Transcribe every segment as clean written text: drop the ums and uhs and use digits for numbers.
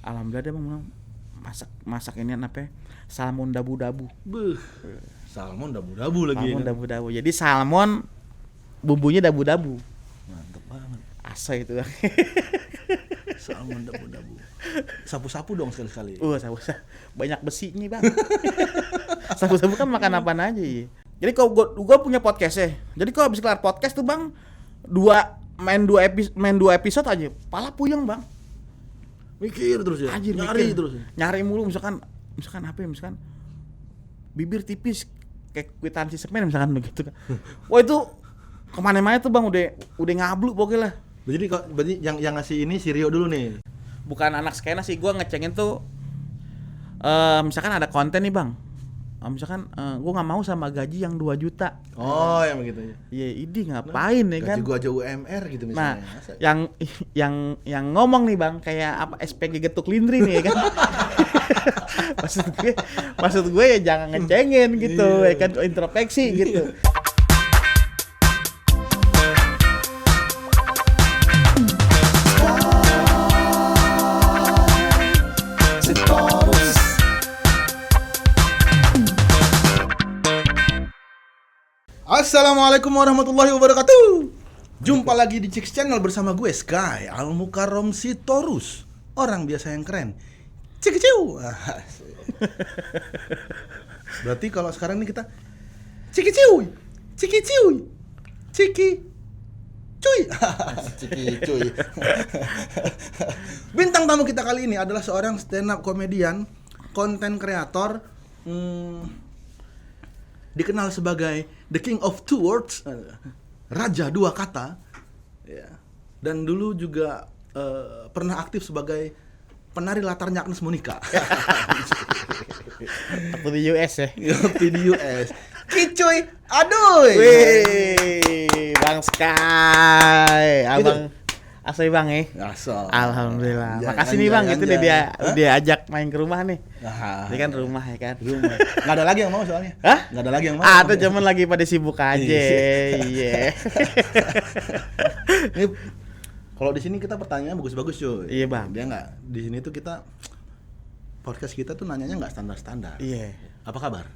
Alhamdulillah dia mau masak ini apa ya? Salmon dabu-dabu. Beuh. Salmon dabu-dabu lagi. Salmon dabu-dabu. Jadi salmon bumbunya dabu-dabu. Mantep banget. Asa itu. Salmon dabu-dabu. Sapu-sapu dong sekali-sekali. Sapu-sapu. Banyak besinya, Bang. Sapu-sapu kan makan apaan aja ya. Jadi kalau gua punya podcast ya. Jadi kalau habis kelar podcast tuh, Bang, main dua episode aja. Pala puyeng, Bang. Mikir terus ya. Anjir, nyari mikir. terus. Nyari mulu misalkan apa ya, misalkan bibir tipis kayak kwitansi semen misalkan begitu kan. Wah itu kemana-mana tuh, Bang, udah ngablu pokoknya lah. Berarti yang ngasih ini si Rio dulu nih. Bukan anak skena sih, gua ngecengin tuh misalkan ada konten nih, Bang. Misalkan gue nggak mau sama gaji yang 2 juta. Oh, yang begitu ya. Iya, ini ngapain ya kan? Gaji gua aja UMR gitu misalnya. Nah, yang ngomong nih, Bang, kayak apa SPG Getuk Lindri nih ya kan. maksud gue ya jangan ngecengin gitu, ya kan, introspeksi gitu. Assalamualaikum warahmatullahi wabarakatuh. Jumpa lagi di Chicks Channel bersama gue Sky Al-Mukarram Sitorus, orang biasa yang keren. Cikiciu. Berarti kalau sekarang ini kita cikiciu, cikiciu, ciki cuy. Ciki cuy. Bintang tamu kita kali ini adalah seorang stand up komedian, konten kreator, dikenal sebagai The King of Two Words, Raja Dua Kata, ya. Dan dulu juga pernah aktif sebagai penari latarnya Agnes Monica. Aku di US ya. Di US. Kicuy, aduh. Wih, Bang Sky, abang. Asal Bang ya. Asal. Alhamdulillah. Makasih nih, Bang, itu dia ajak main ke rumah nih. Ini kan rumah ya kan. Rumah. Enggak ada lagi yang mau soalnya. Hah? Enggak ada lagi yang mau. Ada, cuman lagi pada sibuk aja. Iya. Ini kalau di sini kita pertanyaan bagus-bagus, cuy. Iya, Bang. Dia enggak di sini tuh kita podcast kita tuh nanyanya enggak standar-standar. Iya. Apa kabar?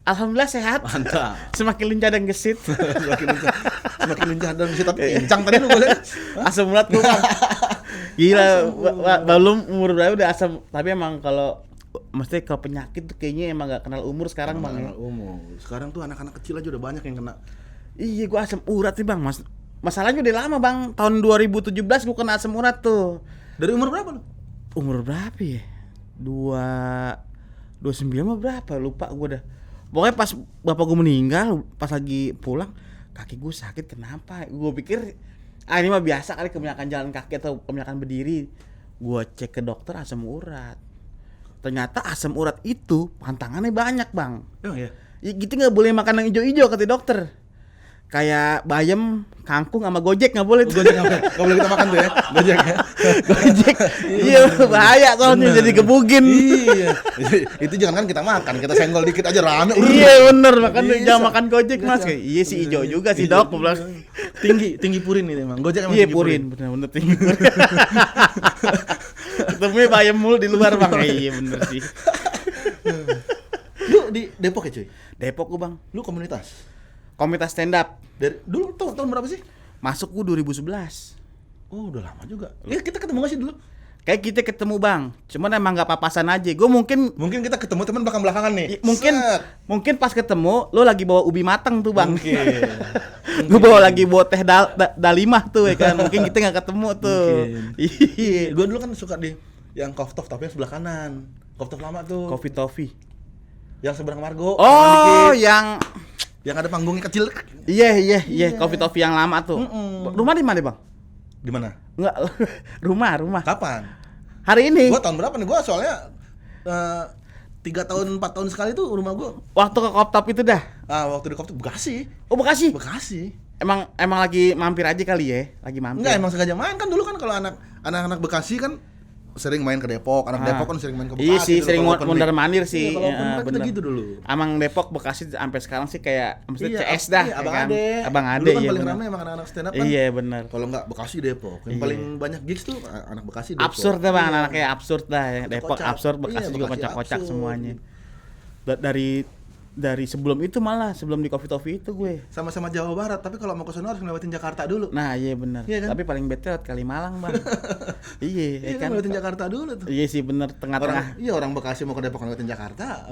Alhamdulillah sehat. Mantap. Semakin lincah dan gesit. Semakin lincah dan gesit, tapi pincang tadi lu boleh. Asam urat gua, Bang. Gila, belum umur berapa udah asam. Tapi emang kalau mesti kalau penyakit tuh kayaknya emang gak kenal umur sekarang, Bang. Kenal umur. Sekarang tuh anak-anak kecil aja udah banyak yang kena. Iya, gua asam urat sih, Bang. Masalahnya udah lama, Bang. Tahun 2017 gua kena asam urat tuh. Dari umur berapa lu? Umur berapa ya? 29 mah berapa? Lupa gua dah. Pokoknya pas bapak gue meninggal, pas lagi pulang, kaki gue sakit. Kenapa? Gue pikir, ini mah biasa kali, kebanyakan jalan kaki atau kebanyakan berdiri. Gue cek ke dokter asam urat. Ternyata asam urat itu pantangannya banyak, Bang. Oh iya. Ya, gitu nggak boleh makan yang hijau-hijau kata dokter. Kayak bayam, kangkung sama gojek nggak boleh. Gojek nggak boleh kita makan tuh ya, gojek ya. Gojek, iya bahaya soalnya jadi gebugin. Iya, itu jangan kan kita makan, kita senggol dikit aja rame. Iya bener, jangan makan gojek, Mas. Iya sih hijau juga sih, Dok. Tinggi purin ini emang. Gojek emang iya tinggi purin, bener tinggi purin. Ketemunya bayam mulu di luar, Bang. Iya bener sih. Lu di Depok ya, cuy? Depok gua, Bang. Lu komunitas Stand up. dari dulu tahun berapa sih? Masuk gua 2011. Oh, udah lama juga. Ya kita ketemu gak sih dulu? Kayak kita ketemu, Bang. Cuman emang gak papasan aja. Gua mungkin kita ketemu teman belakang-belakangan nih. Mungkin pas ketemu lo lagi bawa ubi matang tuh, Bang. Mungkin. Gua lagi bawa teh dalimah tuh ya kan. Mungkin kita gak ketemu tuh. Iya. Gua dulu kan suka di yang Koftov tapi yang sebelah kanan. Koftov lama tuh. Coffee Toffee. Yang seberang Margo. Oh, yang ada panggungnya kecil. Iya, Coffee Toffee yang lama tuh. Rumah di mana, Bang? Di mana? Enggak, rumah. Kapan? Hari ini. Gua tahun berapa nih? Gua soalnya 3 tahun 4 tahun sekali tuh rumah gua. Waktu ke Koptop itu dah. Waktu di Koptop Bekasi. Oh, Bekasi. Emang lagi mampir aja kali ya? Lagi mampir. Enggak, emang sengaja main kan dulu kan kalau anak-anak Bekasi kan sering main ke Depok, anak Depok kan sering main ke Bekasi. Iya sih, gitu sering kalau open mic. mondar-mandir sih. Iya, kalau open mic kan kita bener. gitu dulu. Amang Depok Bekasi sampai sekarang sih kayak maksudnya CS dah, Iya, ya Abang kan? Ade. Abang Ade Dulu kan iya paling bener. ramai emang anak-anak stand up kan. Iya benar. Kalau enggak Bekasi Depok. Yang Iya. paling banyak gigs tuh anak Bekasi Depok. Absurd dah bang, Iya. anaknya absurd dah ya. Depok Kocak-kocak. absurd, Bekasi Iya, juga Bekasi kocak-kocak absurd. semuanya. Dari sebelum itu malah, sebelum di Coffee itu gue. Sama-sama Jawa Barat, tapi kalau mau ke sono harus ngelewatin Jakarta dulu. Nah iya benar. Iya kan? Tapi paling bete lewat Kalimalang bang. Iya, Iya kan. kan ngelewatin Jakarta dulu tuh. Iya sih bener, tengah-tengah. Orang Bekasi mau ke Depok ngelewatin Jakarta.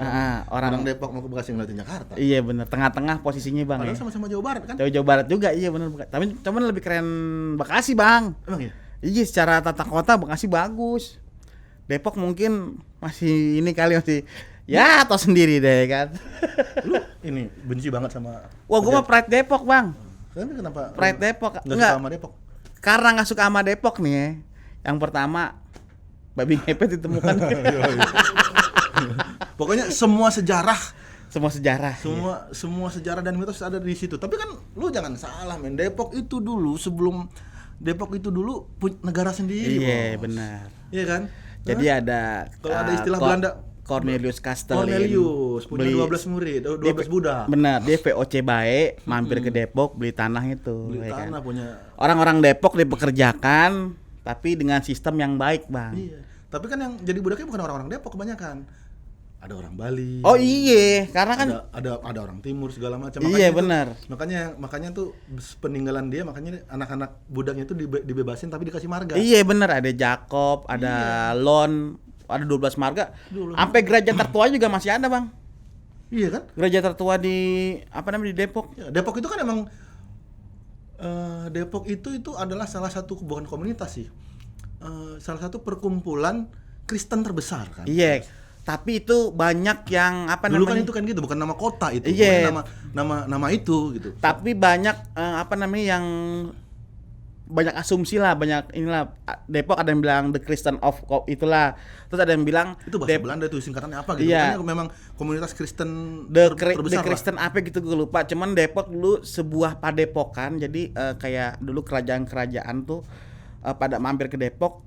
Orang Depok mau ke Bekasi ngelewatin Jakarta. Iya bener, tengah-tengah posisinya bang. Padahal Ya. sama-sama Jawa Barat kan? Jawa Barat juga, iya bener. Tapi cuman lebih keren Bekasi bang. Emang ya? Iya secara tata kota Bekasi bagus. Depok mungkin masih ini kali masih ya tau sendiri deh kan. Lu ini benci banget sama Wah gua mah pride Depok bang. Kenapa? Pride Depok. Enggak Enggak. suka sama Depok. Karena nggak suka sama Depok nih ya. Yang pertama babi ngepet ditemukan. Pokoknya semua sejarah, Semua sejarah. semua sejarah dan mitos ada di situ. Tapi kan lu jangan salah, men. Depok itu dulu sebelum Depok itu dulu negara sendiri. Iya Bos. benar. Iya kan? Jadi Hah? ada Kalau ada istilah Belanda, Cornelius Castellin. Cornelius punya 12 murid, 12 budak. Benar, dia VOC baik, mampir ke Depok beli tanah itu. Beli ya kan? tanah punya. Orang-orang Depok dipekerjakan tapi dengan sistem yang baik, Bang. Iya. Tapi kan yang jadi budaknya bukan orang-orang Depok kebanyakan. Ada orang Bali. Oh iya, karena kan ada orang timur segala macam. iya itu- benar. Makanya tuh peninggalan dia, makanya anak-anak budaknya itu dibebasin tapi dikasih marga. Iya benar, ada Jakob, ada Lon, ada 12 marga. Dulu. Sampai gereja tertua juga masih ada, Bang. Iya kan? Gereja tertua di apa namanya di Depok. Ya, Depok itu kan emang Depok itu adalah salah satu bukan komunitas sih. Salah satu perkumpulan Kristen terbesar kan. Iya. Tapi itu banyak yang apa Dulu kan namanya? itu kan gitu, bukan nama kota itu, Iya. bukan nama itu gitu. Tapi banyak apa namanya yang banyak asumsi lah, banyak inilah Depok ada yang bilang the Christian of itulah. Terus ada yang bilang Itu bahasa Belanda itu singkatannya apa gitu. Iya. Pokoknya memang komunitas Kristen the terbesar lah. Kristen apa gitu gue lupa. Cuman Depok dulu sebuah padepokan. Jadi kayak dulu kerajaan-kerajaan tuh pada mampir ke Depok.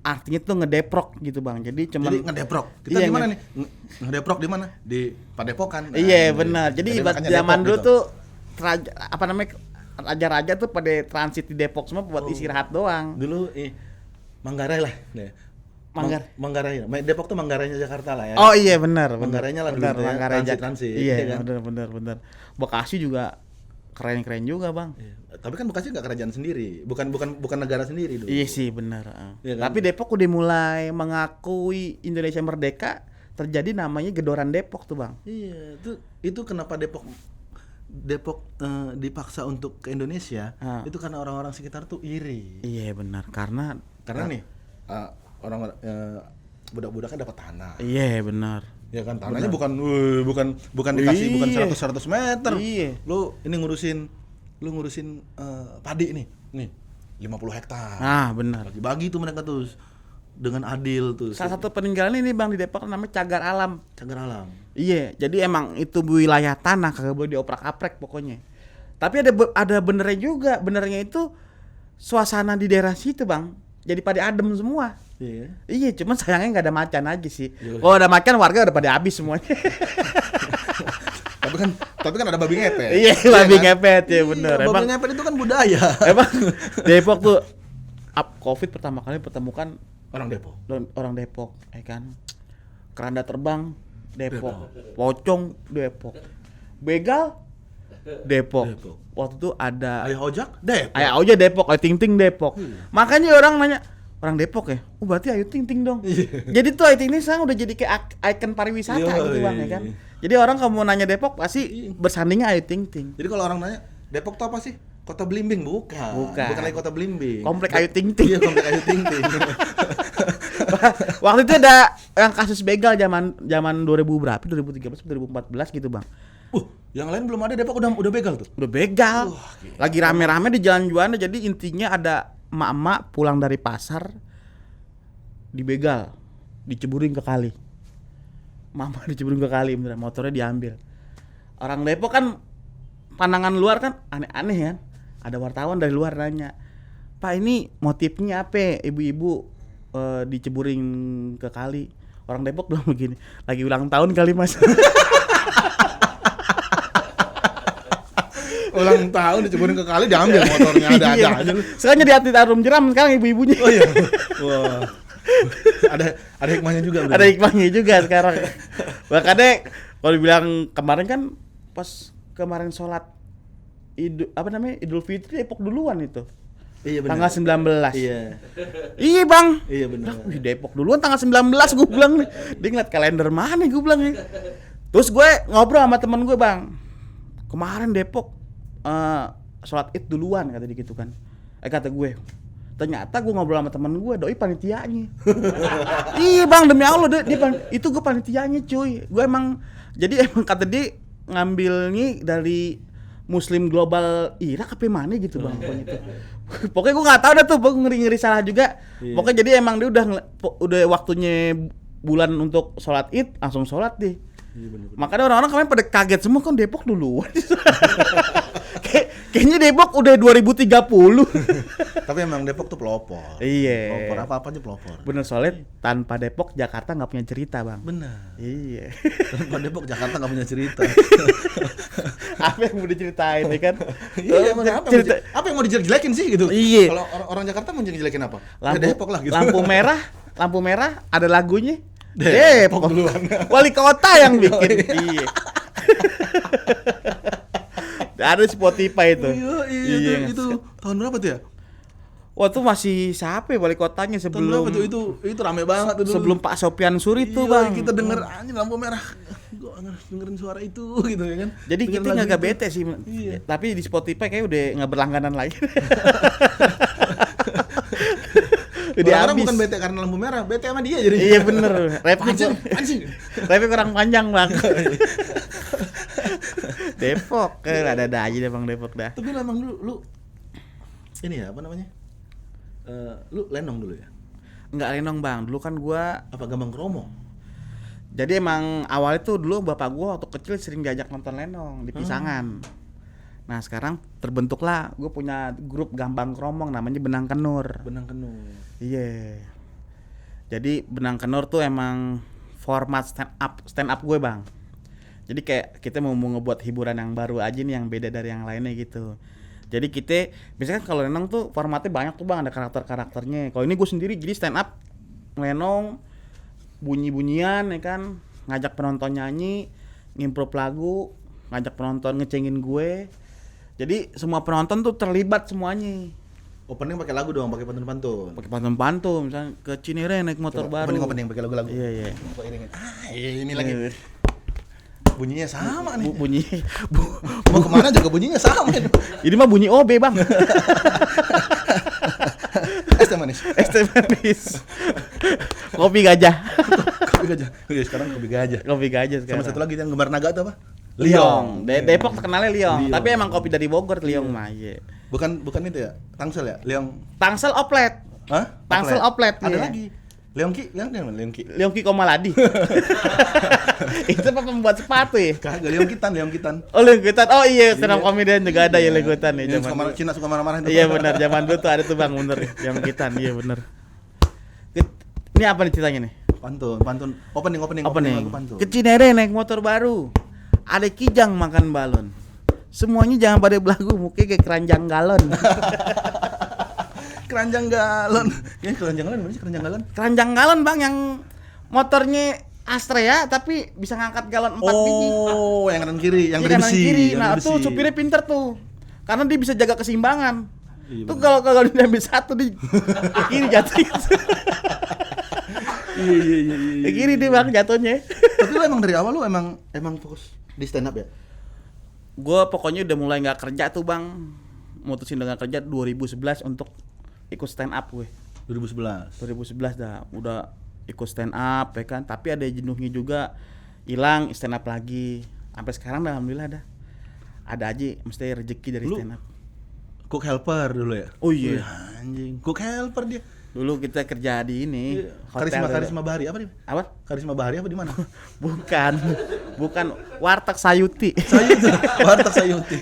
Artinya tuh ngedeprok gitu bang. Jadi cuman Jadi ngedeprok. Kita Iya, di mana nih? Ngedeprok di mana? Di Padepokan. Nah, iya gitu. benar. Jadi makanya zaman Depok dulu gitu. tuh apa namanya raja-raja tuh pada transit di Depok semua buat istirahat doang. Dulu Manggarai lah. Manggarai. Depok tuh Manggarainya Jakarta lah ya. Oh iya benar. Manggarainya lah dulu benar, tuh ya, Manggarai transit-transit, Iya iya kan? benar. Bekasi juga keren-keren juga bang. Iya. Tapi kan Bekasi nggak kerajaan sendiri, bukan negara sendiri dulu. Iya sih benar. Iya kan? Tapi Depok udah mulai mengakui Indonesia merdeka, terjadi namanya Gedoran Depok tuh bang. Iya, itu kenapa Depok dipaksa untuk ke Indonesia? Itu karena orang-orang sekitar tuh iri. Iya benar karena Karena nih orang budak-budaknya dapat tanah. iya benar. Ya kan tanahnya bukan dikasih bukan Iya. 100 meter. Iya. Lu ngurusin padi nih 50 hektar. Ah benar. Bagi-bagi tuh mereka tuh dengan adil tuh. Salah satu peninggalan ini bang di Depok namanya Cagar Alam. Cagar alam. Iya, jadi emang itu wilayah tanah kagak boleh dioprak-aprek pokoknya. Tapi ada benernya juga. Benernya itu suasana di daerah situ bang, jadi pada adem semua. Iya. Iya, cuman sayangnya nggak ada macan aja sih. Iya. Kalau ada macan warga udah pada habis semuanya. tapi kan ada babi ngepet. Iya, babi ngepet ya bener. Iya, babi Emang ngepet itu kan budaya. emang Depok tuh COVID pertama kali pertemukan Orang Depok. orang Depok, ya kan. Keranda terbang Depok, pocong Depok, begal Depok. Waktu itu ada Ayah ojak Depok. Ayah Oja Depok, Ayu Ting Ting Depok. Makanya orang nanya, orang Depok ya? Oh berarti Ayu Ting Ting dong. Jadi tuh Ayu Ting Ting sekarang udah jadi kayak ikon pariwisata gitu bang ya kan. Jadi orang kalau mau nanya Depok pasti bersandingnya Ayu Ting Ting. Jadi kalau orang nanya, Depok tuh apa sih? Kota Blimbing bukan. Bukan. Bukan lagi kota Blimbing. Komplek Ayu Ting Ting. Iya, komplek Ayu Ting Ting. Waktu itu ada yang kasus begal zaman 2000 berapa? 2013 2014 gitu bang. Yang lain belum ada Depok udah begal tuh. Udah begal. Wah, gila. Lagi rame-rame di Jalan Juanda. Jadi intinya ada emak-emak pulang dari pasar dibegal, diceburin ke kali. Mama diceburin ke kali, beneran motornya diambil. Orang Depok kan pandangan luar kan aneh-aneh kan. Ada wartawan dari luar nanya, "Pak ini motifnya apa? Ibu-ibu diceburin ke kali. Orang Depok bilang begini, lagi ulang tahun kali Mas. Ulang tahun diceburin ke kali, diambil motornya, ada Iya. aja lu. Sekarang jadi atlet arum jeram sekarang ibu-ibunya. Oh iya. Wah. Ada hikmahnya juga Ada hikmahnya juga sekarang. Makanya kalau dibilang kemarin kan pas kemarin sholat Idul Fitri Depok duluan itu. Iya benar. Tanggal 19. Iya. Iya bang. Iya benar. Wih, Depok duluan tanggal 19 gue bilang nih. Dia ngeliat kalender mana gue bilang nih. Terus gue ngobrol sama temen gue bang. Kemarin Depok sholat Id duluan kata dia gitu kan. Kata gue. Ternyata gue ngobrol sama temen gue, doi panitianya. Iya bang, demi Allah itu gue panitianya cuy. Gue emang kata dia ngambilnya dari Muslim Global Irak apa mana gitu bang pokoknya itu. Pokoknya gue nggak tahu dah tuh, gue ngeri salah juga. Iya. Pokoknya jadi emang dia udah waktunya bulan untuk sholat Id langsung sholat deh. Iya benar. Makanya orang-orang kemarin pada kaget semua kan Depok duluan. Kayaknya Depok udah 2030. Tapi emang Depok tuh pelopor. Iya. Pelopor apa aja pelopor. Bener soalnya tanpa Depok Jakarta nggak punya cerita bang. Benar. Iya. Tanpa Depok Jakarta nggak punya cerita. Apa yang mau diceritain ya kan? Iya, emang apa yang mau dijelek-jelekin sih gitu? Iya. Kalau orang Jakarta mau jelek-jelekin apa? Lampu, Ya Depok lah gitu. lampu merah ada lagunya. Depok duluan. Wali kota yang bikin. Iya. Ada Spotify itu. Iya, itu tahun berapa tuh ya? Wah tuh masih siapa ya wali kotanya Tahun sebelum berapa tuh? Itu rame banget tuh dulu. sebelum Pak Sopian Suri tuh Iya, bang. kita denger anjing lampu merah. Gua dengerin suara itu gitu ya kan. Jadi Dengerin kita lagu nggak itu. bete sih. Iya. Tapi di Spotify kayak udah nggak berlangganan lagi. Udah Orang-orang habis. bukan bete karena lampu merah, bete sama dia jadi. Iya bener. Anjing. Rapnya kurang panjang bang. Depok ada aja deh bang Depok dah. Tapi emang lu ini ya apa namanya? Lu lenong dulu ya? Enggak lenong bang. Dulu kan gua Apa Gambang Kromong? jadi emang awalnya tuh dulu bapak gua waktu kecil sering diajak nonton lenong di Pisangan. Nah sekarang terbentuklah gue punya grup Gambang Kromong namanya Benang Kenur. Benang Kenur. Iya. Jadi Benang Kenur tuh emang format stand up gue bang. Jadi kayak kita mau ngebuat hiburan yang baru aja nih yang beda dari yang lainnya gitu. Jadi kita biasanya kan kalau lenong tuh formatnya banyak tuh bang, ada karakternya. Kalau ini gue sendiri jadi stand up lenong bunyi-bunyian ya kan, ngajak penonton nyanyi, ngimprov lagu, ngajak penonton ngecengin gue. Jadi semua penonton tuh terlibat semuanya. Opening pakai lagu dong, pakai pantun-pantun. Pakai pantun-pantun, misalnya ke Cinere naik motor baru. Opening pakai lagu-lagu. Iya. Gua iringin. Ini lagi. Bunyinya sama nih. Bunyi. Mau kemana juga bunyinya sama. Ini mah bunyi OB bang. Es teh manis. Es teh manis. Kopi gajah. Kopi gajah. Iya, sekarang kopi gajah. Kopi gajah Sama sekarang. satu lagi yang gemar naga tuh apa? Liong. Depok terkenalnya Liong. Liong. Tapi emang kopi dari Bogor Liong mah. Iya. Bukan itu ya? Tangsel ya? Liong. Tangsel oplet. Hah? Tangsel oplet. Ada iya. lagi. Liongki, Liongki. Liongki Komaladi. Itu apa pembuat sepatu ya? Kagak Liongkitan. Oh Liongkitan. Oh iya, stand up comedian juga ada ya Liongkitan ya Yang zaman. Cina suka marah-marah itu. Iya benar, zaman dulu tuh ada tuh Bang bener Liongkitan, iya bener. Ini apa nih ceritanya nih? Pantun. Opening lagu pantun. Ke Cinere naik motor baru. Ada kijang makan balon. Semuanya jangan pada belagu, mukanya kayak keranjang galon. Keranjang galon. Ya keranjang galon, mana sih keranjang galon? Keranjang galon Bang yang motornya Astrea tapi bisa ngangkat galon 4 biji. Oh, yang kanan kiri, yang Iya, kanan bersih. kiri. yang Nah, bersih. tuh supirnya pinter tuh. Karena dia bisa jaga keseimbangan. Iya, Tuh benar. kalau dia ambil satu di kiri jatuh. Iya. Di kiri dia Bang jatuhnya. Tapi lu emang dari awal lu emang fokus di stand up ya? Gue pokoknya udah mulai nggak kerja tuh Bang. Mutusin dengan kerja 2011 untuk ikut stand up gue. 2011 dah udah ikut stand up ya kan, tapi ada jenuhnya juga, hilang stand up lagi. Sampai sekarang alhamdulillah ada aja mesti rezeki dari Lu stand up. cook helper dulu ya? Oh iya. Wih, anjing, cook helper dia. Dulu kita kerja di ini hotel. Karisma Bahari apa dia? Apa? Karisma Bahari apa di mana? bukan warteg Sayuti. Sayuti, warteg Sayuti.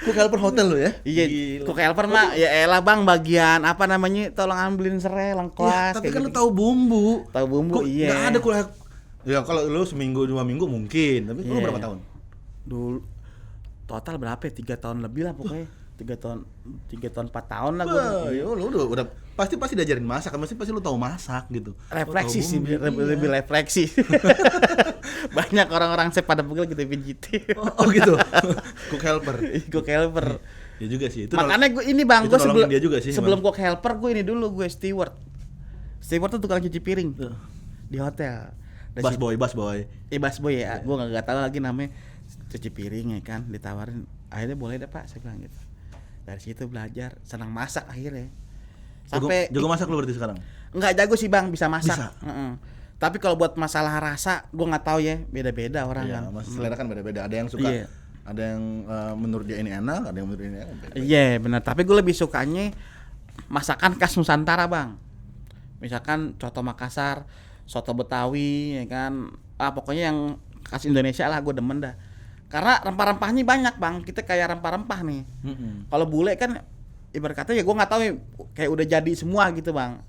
Cook helper hotel lo ya? Iya, Gila. cook helper mah ya elah bang, bagian apa namanya, tolong ambilin serai, Ya, lengkuas. tapi kayak kan lu gitu. tahu bumbu. Tahu bumbu, iya. Nggak ada cook helper. Ya kalau lu seminggu 2 minggu mungkin, tapi lu Iya. berapa tahun? Dulu total berapa ya? 3 tahun lebih lah pokoknya. 3 tahun 4 tahun lah gue. Wah, ya lu udah pasti diajarin masak, pasti lu tahu masak gitu. Refleksi Lu tahu sih, bumbu, lebih iya. refleksi. Banyak orang-orang saya pada pegel gitu PJT. Oh gitu. Cook helper. Cook helper. Ya juga sih. Itu Makanya gue ini bang, itu gue nolongin dia juga sih, sebelum cook helper gue ini dulu gue steward. Steward tuh tukang cuci piring di hotel. Dari situ- busboy. Busboy ya, gue nggak tahu lagi namanya, cuci piring ya kan, ditawarin, akhirnya boleh deh pak, saya bilang gitu. Dari situ belajar, senang masak akhirnya. Sampai jago masak lu berarti sekarang. nggak jago sih bang, bisa masak. Bisa? Heeh. Tapi kalau buat masalah rasa, gue nggak tahu ya, beda-beda orang Iya, kan. mas selera kan beda-beda. Ada yang suka, Iya. ada yang menurut dia ini enak, ada yang menurut ini enak. beda-beda. Iya benar, tapi gue lebih sukanya masakan khas Nusantara bang. Misalkan coto Makassar, soto Betawi, ya kan. Pokoknya yang khas Indonesia lah, gue demen dah. Karena rempah-rempahnya banyak bang, kita kayak rempah-rempah nih. Kalau bule kan ibarat kata ya gue nggak tahu ya, kayak udah jadi semua gitu bang.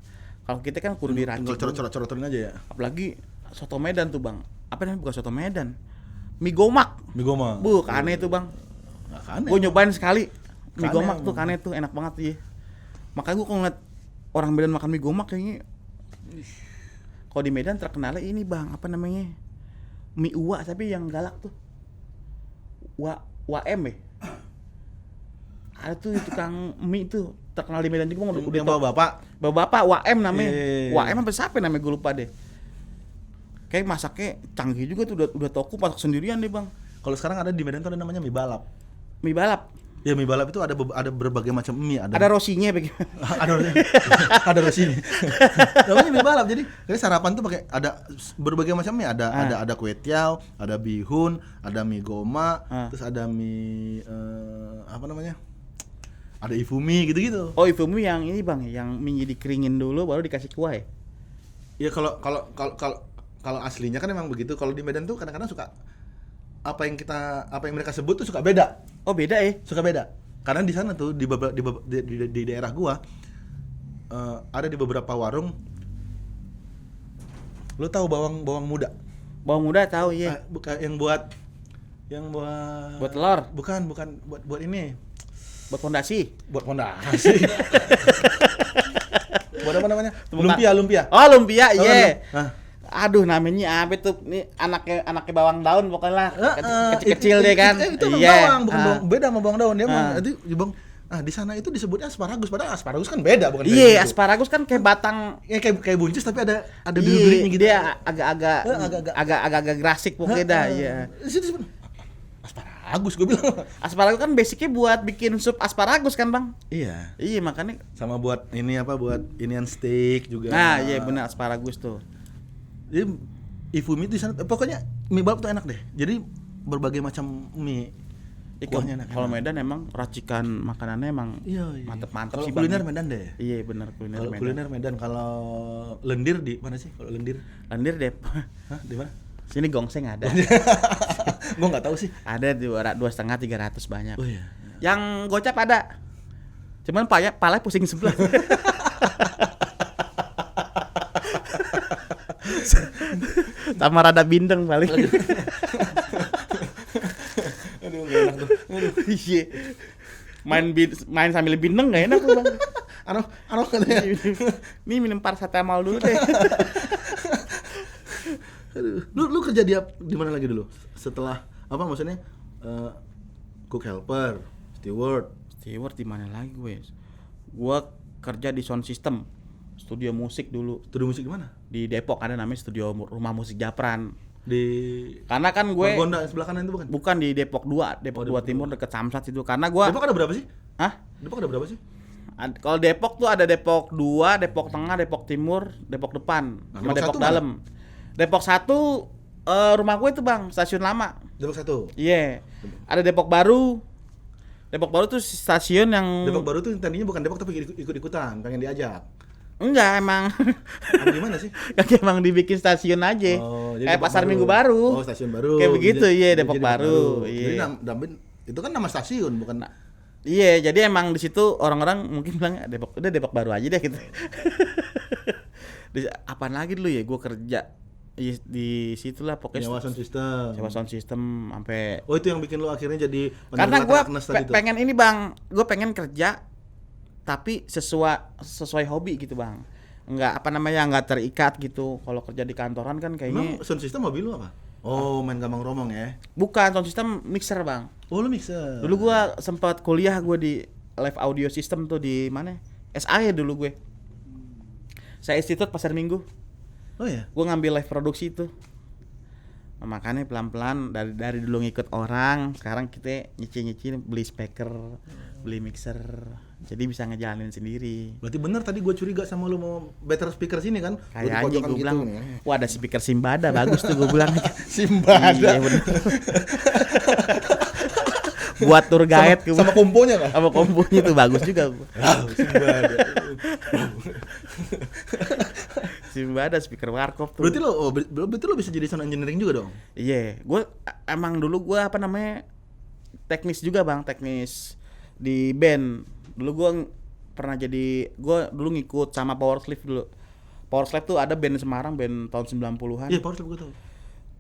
Kalau kita kan kudu diracik. Tinggal corot-corotin aja ya. Apalagi soto Medan tuh bang. Apa namanya, bukan soto Medan, mie gomak. Mie gomak. Bu, aneh tuh bang. Nggak aneh. Gue nyobain sekali mie Aneh gomak emang. tuh, aneh tuh, enak banget ya. Makanya gue kalau ngeliat orang Medan makan mie gomak kayaknya, kalau di Medan terkenalnya ini bang, apa namanya, mie uwa tapi yang galak tuh, UAM ya. Ada tuh tukang mie tuh terkenal di Medan juga, udah yang bawa bapak. bapak UAM namanya. Iya. UAM apa siapa namanya, gue lupa deh. Kayak masaknya canggih juga tuh, udah toko masak sendirian deh bang. Kalau sekarang ada di Medan tuh ada namanya mie balap. Mie balap. Ya mie balap itu ada berbagai macam mie. Ada rosinya bagaimana? ada rosinya. Namanya mie balap. Jadi sarapan tuh pakai ada berbagai macam mie. Ada kue tiaw, ada bihun, ada mie goma, terus ada mie apa namanya? Ada ifumi gitu-gitu. Oh, Indomie yang ini bang, yang mie dikeringin dulu baru dikasih kuah ya? Ya kalau aslinya kan emang begitu. Kalau di Medan tuh kadang-kadang suka apa yang mereka sebut tuh suka beda. Oh beda ya? Suka beda. Karena di sana tuh di daerah gua ada di beberapa warung. Lu tahu bawang muda? Bawang muda tahu ya. Bukan yang buat Buat telur, bukan buat ini. buat fondasi. Buat fondasi. Buat apa namanya? Lumpia. Oh lumpia, Tahu iya. kan lu? Hah. Aduh namanya apa tuh? Ini anaknya bawang daun pokoknya lah. Itu- Kecil deh kan. Itu emang Iya. bawang, bukan bawang, beda sama bawang daun. Dia emang Ah. itu bawang. Di sana itu disebutnya asparagus, padahal asparagus kan beda, bukan kayak Iya, gitu. asparagus kan kayak batang. Ya, kayak buncis tapi ada Iya, duri-durinya gitu. dia agak-agak Agak-agak. agak grasik pokoknya dah, iya. Di situ disebut asparagus gue bilang. Asparagus kan basicnya buat bikin sup asparagus kan bang? Iya. Iya makanya. Sama buat ini apa, buat inian steak juga. Nah iya benar, asparagus tuh. Jadi ifumi itu di sana pokoknya mie balap tuh enak deh. Jadi berbagai macam mie. Kuahnya enak. Kalau Medan emang racikan makanannya emang Iya. mantep-mantep Kalau sih bang. kuliner Medan deh. Iya benar, kuliner Kalau Medan. kuliner Medan, kalau lendir di mana sih? Kalau lendir? Lendir deh. Hah, di mana? Sini gongseng ada. Gue nggak tahu sih. Ada 2,5-300 banyak. Oh iya. Yang gocap ada. Cuman pala pusing sebelah. Sama rada bindeng paling. Aduh, nggak enak tuh. Iya. Main sambil bindeng enggak enak tuh, Bang. Anu katanya. Nih minum paracetamol dulu deh. Aduh. Lu kerja di mana lagi dulu? Setelah apa maksudnya? Cook helper, steward. Steward di mana lagi gue? Gua kerja di sound system, studio musik dulu. Studio musik di mana? Di Depok ada namanya studio rumah musik Japran. Di Karena kan gue Margonda sebelah kanan itu bukan? bukan di Depok 2, Depok 2 Timur deket Samsat itu. Karena gua Depok ada berapa sih? Hah? Depok ada berapa sih? Kalau Depok tuh ada Depok 2, Depok Tengah, Depok Timur, Depok Depan, Nah, sama Depok Depok 1 Dalam. Depok 1 rumah gue itu Bang, stasiun lama. Depok 1. Iya. Ada Depok Baru. Depok Baru tuh stasiun yang Depok Baru tuh tadinya bukan Depok tapi ikut-ikutan, pengen diajak. enggak emang. Apa gimana sih? Kayak emang dibikin stasiun aja. Oh, jadi Kayak Depok Pasar Baru. Minggu Baru. Oh, stasiun baru. Kayak begitu, iya, Jadi Depok Baru. Iya. Jadi itu kan nama stasiun, bukan Iya, jadi emang di situ orang-orang mungkin bilang Depok, udah Depok baru aja deh gitu. Apaan lagi dulu ya, gue kerja di situlah pokoknya. Nyawa sound system. Sewa sound system sampai. Oh, itu yang bikin lu akhirnya jadi Karena gue Agnes tadi tuh. pengen ini bang, gue pengen kerja tapi sesuai hobi gitu bang. Nggak terikat gitu. Kalau kerja di kantoran kan kayaknya. Emang sound system mobil lu apa? Oh, main gambang romong ya. Bukan, sound system mixer bang. Oh, lu mixer. Dulu gue sempat kuliah gue di live audio system tuh di mana? SAE dulu gue. Saya Institut Pasar Minggu. Oh ya. Gue ngambil live produksi itu. Nah, makanya pelan-pelan dari dulu ngikut orang, sekarang kita nyicil beli speaker, beli mixer. Jadi bisa ngejalanin sendiri. Berarti bener tadi gue curiga sama lu mau better speaker sini kan? Kayaknya gue bilang, wah ada speaker Simbada bagus tuh gue bilang. Simbada. Iya bener. Buat tour guide sama komponya kan? Sama komponya tuh bagus juga. Simbada. Simbada speaker warkop tuh. Berarti lo bisa jadi sound engineering juga dong? Iya, gue emang dulu gue teknis juga bang, teknis di band. Dulu gue pernah gue dulu ngikut sama Power Slave dulu. Power Slave tuh ada band Semarang, band tahun 90-an. Iya, Power Slave gue tau.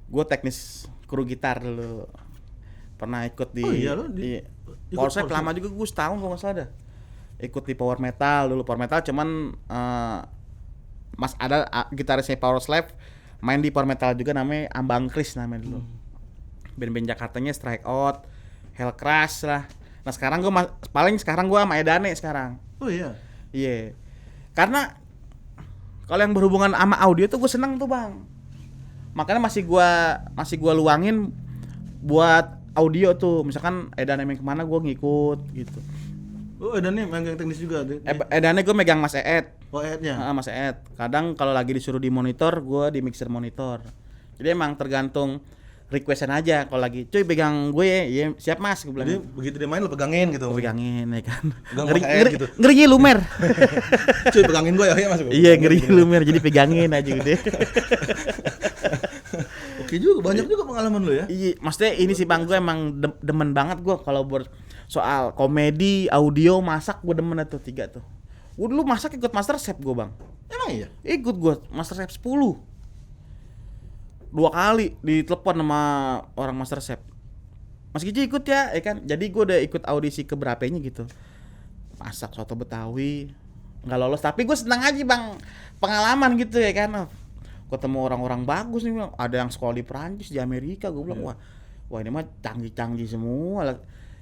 Gue teknis kru gitar dulu. Pernah ikut di. Oh iya lo Power Slave lama juga, gue setahun kalau nggak salah dah. Ikut di Power Metal dulu. Power Metal cuman mas ada gitarisnya Power Slave main di Power Metal juga, namanya Ambang Kris namanya dulu. Band-band Jakartanya Strike Out, Hell Crash lah. Nah sekarang gue sekarang gue sama Edane sekarang. Oh iya. Iya. Karena kalau yang berhubungan sama audio tuh gue seneng tuh bang. Makanya masih gue luangin buat audio tuh. Misalkan Edane main kemana gue ngikut gitu. Oh Edane megang teknis juga. Edane gue megang Mas Eed. Oh Eednya. Mas Eed. Kadang kalau lagi disuruh di monitor, gue di mixer monitor. Jadi emang tergantung requestan aja. Kalau lagi cuy pegang gue, ya siap mas, gue bilang. Jadi begitu dia main lo pegangin gitu. Gue pegangin ya kan. Gitu. Ngeri lumer. Cuy pegangin gue ya mas. Iya ngeri lumer, jadi pegangin aja udah. Oke juga, banyak juga pengalaman lo ya. Iya, maksudnya ini sih bang, gue emang demen banget gue kalau soal komedi, audio, masak gue demen tuh 3 tuh. Gue dulu masak ikut Master Chef gue bang. Emang iya? Ikut gue Master Chef 10. 2 kali ditelepon sama orang Master Chef. Mas Giji ikut ya kan. Jadi gue udah ikut audisi ke berapanya gitu. Masak soto Betawi, nggak lolos tapi gue senang aja bang, pengalaman gitu ya kan. Ketemu orang-orang bagus nih, ada yang sekolah di Perancis, di Amerika. Gue bilang wah ini mah canggih-canggih semua.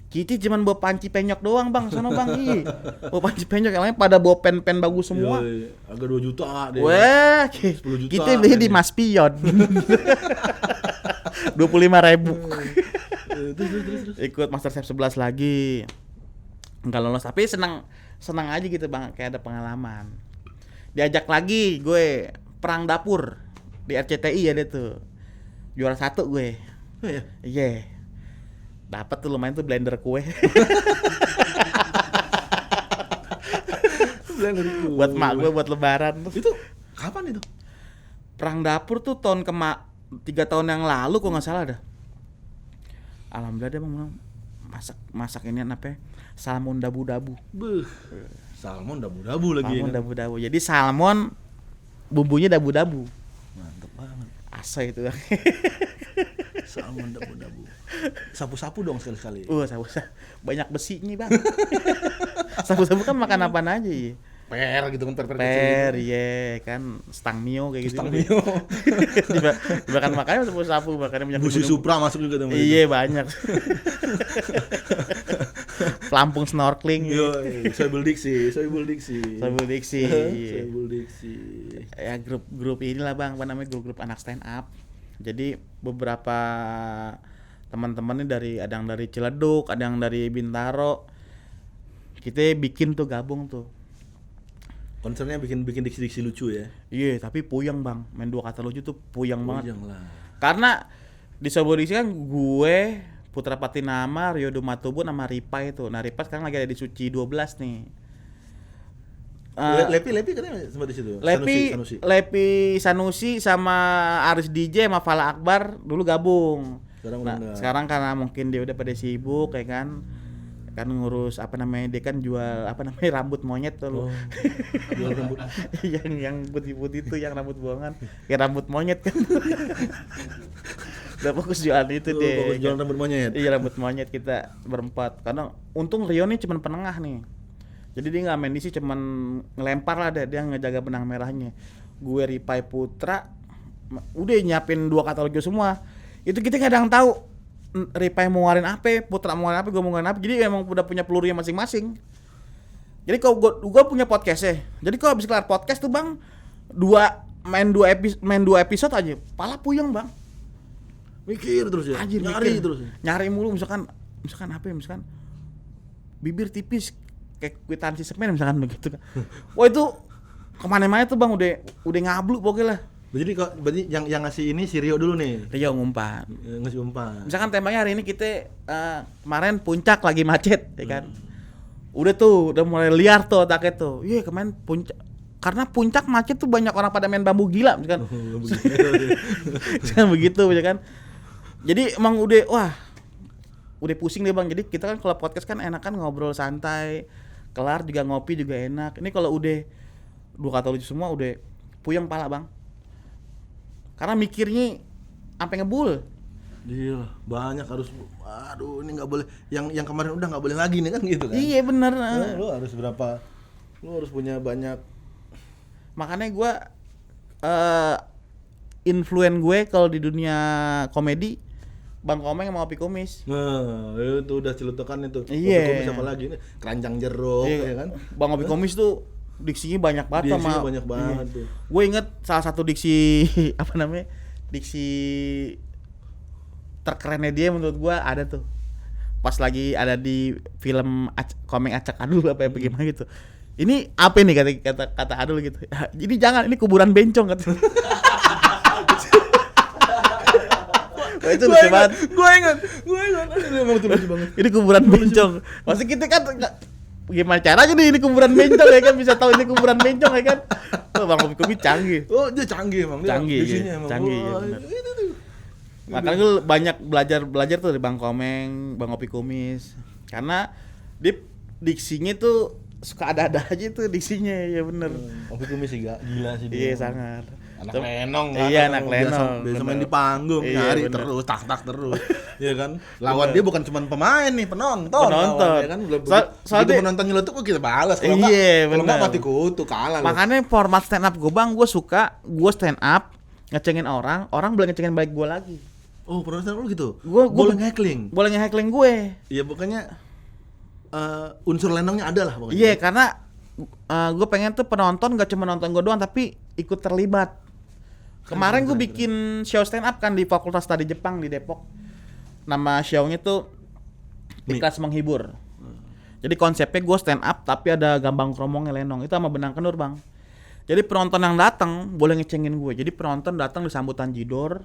Kita cuman bawa panci penyok doang bang, sono bang. Bawa panci penyok, yang lain pada bawa pen semua. Yoi, agak 2 juta deh. Wah, 10 juta. kita beli di Mas Pion. 25.000. Terus. Ikut Master Chef 11 lagi. Enggak lolos, tapi senang aja gitu bang, kayak ada pengalaman. Diajak lagi gue perang dapur di RCTI ada tuh. Juara 1 gue. Oh iya. Iya. Dapat tuh lumayan tuh blender kue. Blender kue. Buat mak gue buat lebaran tuh. Itu kapan itu? Perang dapur tuh 3 tahun yang lalu kok nggak salah dah. Alhamdulillah dia mau masak ini apa ya? Salmon dabu-dabu. Salmon dabu-dabu lagi. Salmon dabu-dabu. Jadi salmon bumbunya dabu-dabu. Mantep banget. Asa itu. Salmon dabu-dabu. Sapu-sapu dong sekali-sekali. Sapu. Banyak besinya, Bang. Sapu-sapu kan makan apaan aja ya. Per gitu kan, per gitu. Iya kan, stang mio kayak gitu. Stang mio. Dimakan makanya sapu-sapu, makannya banyak. Busi Supra masuk juga teman. Iya, banyak. Pelampung snorkeling. Yo, Soebul Diksi. Ya grup inilah Bang, apa namanya, grup anak stand up. Jadi beberapa teman-teman ini ada yang dari Ciledug, ada yang dari Bintaro. Kita bikin tuh gabung tuh. Konsernya bikin diksi-diksi lucu ya. Iya, tapi puyeng Bang. Main 2 kata lucu tuh puyeng banget. Lah. Karena di Sobo Diksi kan gue, Putra Patinama, Rio Dumatubu sama Ripa itu. Nah, Ripa sekarang lagi ada di Suci 12 nih. Lepi katanya sempat di situ. Lepi Sanusi sama Aris DJ sama Fala Akbar dulu gabung. Sekarang karena mungkin dia udah pada sibuk ya kan. kan ngurus apa namanya, dia kan jual apa namanya rambut monyet tuh lu. Jual rambut. yang putih-putih itu yang rambut buangan, kayak rambut monyet kan. Udah fokus jualan itu deh. Fokus jualan rambut monyet. Iya rambut monyet kita berempat. Karena untung Rio nih cuman penengah nih. Jadi dia nggak main DC, cuman ngelempar lah dia ngejaga benang merahnya. Gue Ripai Putra udah nyiapin 2 katalog semua. Itu kita kadang tahu Ripai mau ngeluarin apa, Putra mau ngeluarin apa, gue mau ngeluarin apa. Jadi emang udah punya pelurunya masing-masing. Jadi kalau gue punya podcast ya. Jadi kalau habis kelar podcast tuh Bang, main dua episode aja, pala puyeng Bang. Mikir terus ya. Anjir, nyari mikir. terus. Nyari mulu misalkan apa ya, misalkan bibir tipis kayak kwitansi semen misalkan begitu kan. Wah itu kemana-mana tuh Bang, udah ngablu pokoknya lah. Berarti yang ngasih ini si Rio dulu nih. Rio ngumpan. Ngasih umpan. Misalkan temanya hari ini kita kemarin puncak lagi macet ya kan. Udah mulai liar tuh otaknya tuh. Iya kemarin puncak, karena puncak macet tuh banyak orang pada main bambu gila misalkan. Jangan begitu ya kan. Jadi emang udah pusing deh Bang. Jadi kita kan kalau podcast kan enak kan ngobrol santai, kelar juga ngopi juga enak. Ini kalau udah 2 kata lucu semua udah puyeng pala Bang. Karena mikirnya sampai ngebul. Iya, banyak harus. Aduh, ini nggak boleh. Yang kemarin udah nggak boleh lagi nih kan gitu kan? Iya bener. Lu harus berapa? Lu harus punya banyak. Makanya gue influen gue kalau di dunia komedi Bang Komeng sama Opi Kumis. Nah, itu udah celutukan itu. Iya. Opi Kumis apa lagi nih? Keranjang jeruk ya kan? Bang Opi Kumis tuh diksinya banyak banget Diksinya banyak banget tuh. Gue inget salah satu diksi apa namanya? Diksi terkerennya dia menurut gue ada tuh. Pas lagi ada di film Komeng Acak Adul apa bagaimana gitu. Ini apa nih kata Adul gitu. Jadi jangan, ini kuburan bencong kata. Wah, itu lucu banget. Gue ingat. Ini emang tuh lucu banget. Ini kuburan bencong. Maksudnya kita kan gimana caranya nih ini kuburan bencong ya kan, bisa tahu ini kuburan bencong ya kan. Oh, Bang Opi canggih. Oh, dia canggih emang. Canggih. Ya, benar. Makanya gue banyak belajar tuh dari Bang Komeng, Bang Opi Kumis. Karena diksinya tuh suka ada-ada aja tuh diksinya, ya bener. Opi Kumis sih gila sih dia. Iya sangat. Anak lenong kan. Iya anak lenong. Biasa main di panggung, iya, nyari bener. terus, tak terus. Iya kan? Lawan dia bukan cuma pemain nih, penonton. Penonton. Ya kan? Soalnya penonton nyeletuk kok kita balas. Kalau enggak mati kutu kalah. Makanya format stand up gue Bang, gue suka gue stand up ngecengin orang boleh ngecengin balik gue lagi. Oh, pernah stand up lu gitu? Gue boleh nge-heckling. Boleh nge-heckling gue. Iya, pokoknya unsur lenongnya ada lah pokoknya. Iya, karena gue pengen tuh penonton gak cuma nonton gue doang tapi ikut terlibat. Kemarin gue bikin show stand up kan di Fakultas Tadi Jepang di Depok. Nama show-nya tuh Ikhlas Menghibur. Jadi konsepnya gue stand up tapi ada gambang kromongnya lenong. Itu sama benang kenur Bang. Jadi penonton yang datang boleh ngecengin gue. Jadi penonton datang di sambutan jidor,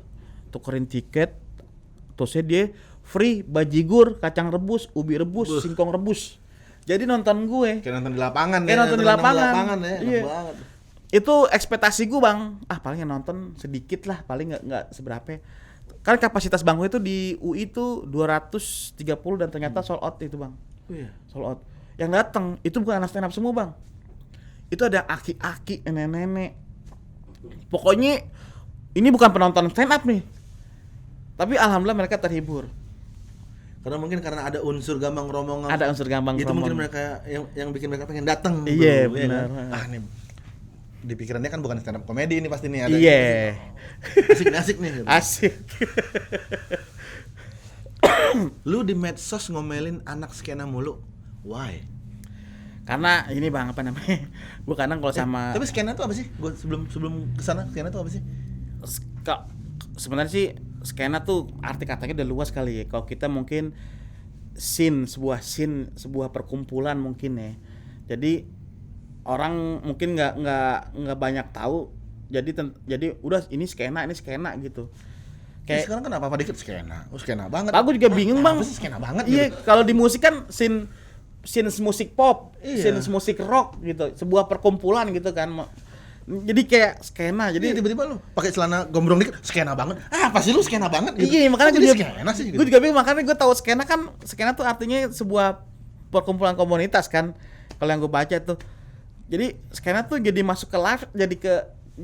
tukerin tiket, terusnya dia free bajigur, kacang rebus, ubi rebus, singkong rebus. Jadi nonton gue kayak nonton di lapangan ya. Nonton di lapangan ya, iya. enak banget. Itu ekspektasi gue Bang. Paling yang nonton sedikit lah, paling nggak seberapa. Kan kapasitas bangku itu di UI itu 230 dan ternyata sold out itu Bang. Oh iya. Sold out. Yang datang itu bukan anak stand up semua Bang. Itu ada aki-aki, nenek-nenek. Pokoknya ini bukan penonton stand up nih. Tapi alhamdulillah mereka terhibur. Karena ada unsur gambang kromong. Ada unsur gambang kromong. Itu mungkin mereka yang bikin mereka pengen datang. Iya benar. Ya kan? Nih di pikirannya kan bukan stand up komedi ini pasti nih ada. Iya. Asik nih. Gitu. Asik. Lu di medsos ngomelin anak skena mulu. Why? Karena ini Bang apa namanya? Gue kadang kalau sama. Tapi skena itu apa sih? Gue sebelum kesana skena itu apa sih? Sebenarnya sih skena tuh arti katanya udah luas kali ya. Kalau kita mungkin sebuah perkumpulan mungkin ya. Jadi orang mungkin nggak banyak tahu. Jadi udah ini skena gitu. Kayak sekarang kan apa dikit skena. Oh skena banget. Aku juga bingung Bang. Apa sih skena banget? Iya, gitu. Kalau di musik kan scene musik pop, scene musik rock gitu. Sebuah perkumpulan gitu kan. Jadi kayak skena. Jadi tiba-tiba lu pakai celana gombrong dikit skena banget. Apa sih lu skena banget gitu? Iya, makanya gue skena sih gitu. Gue juga bingung, makanya gue tahu skena tuh artinya sebuah perkumpulan komunitas kan. Kalau yang gue baca tuh. Jadi skena tuh jadi masuk ke live, jadi ke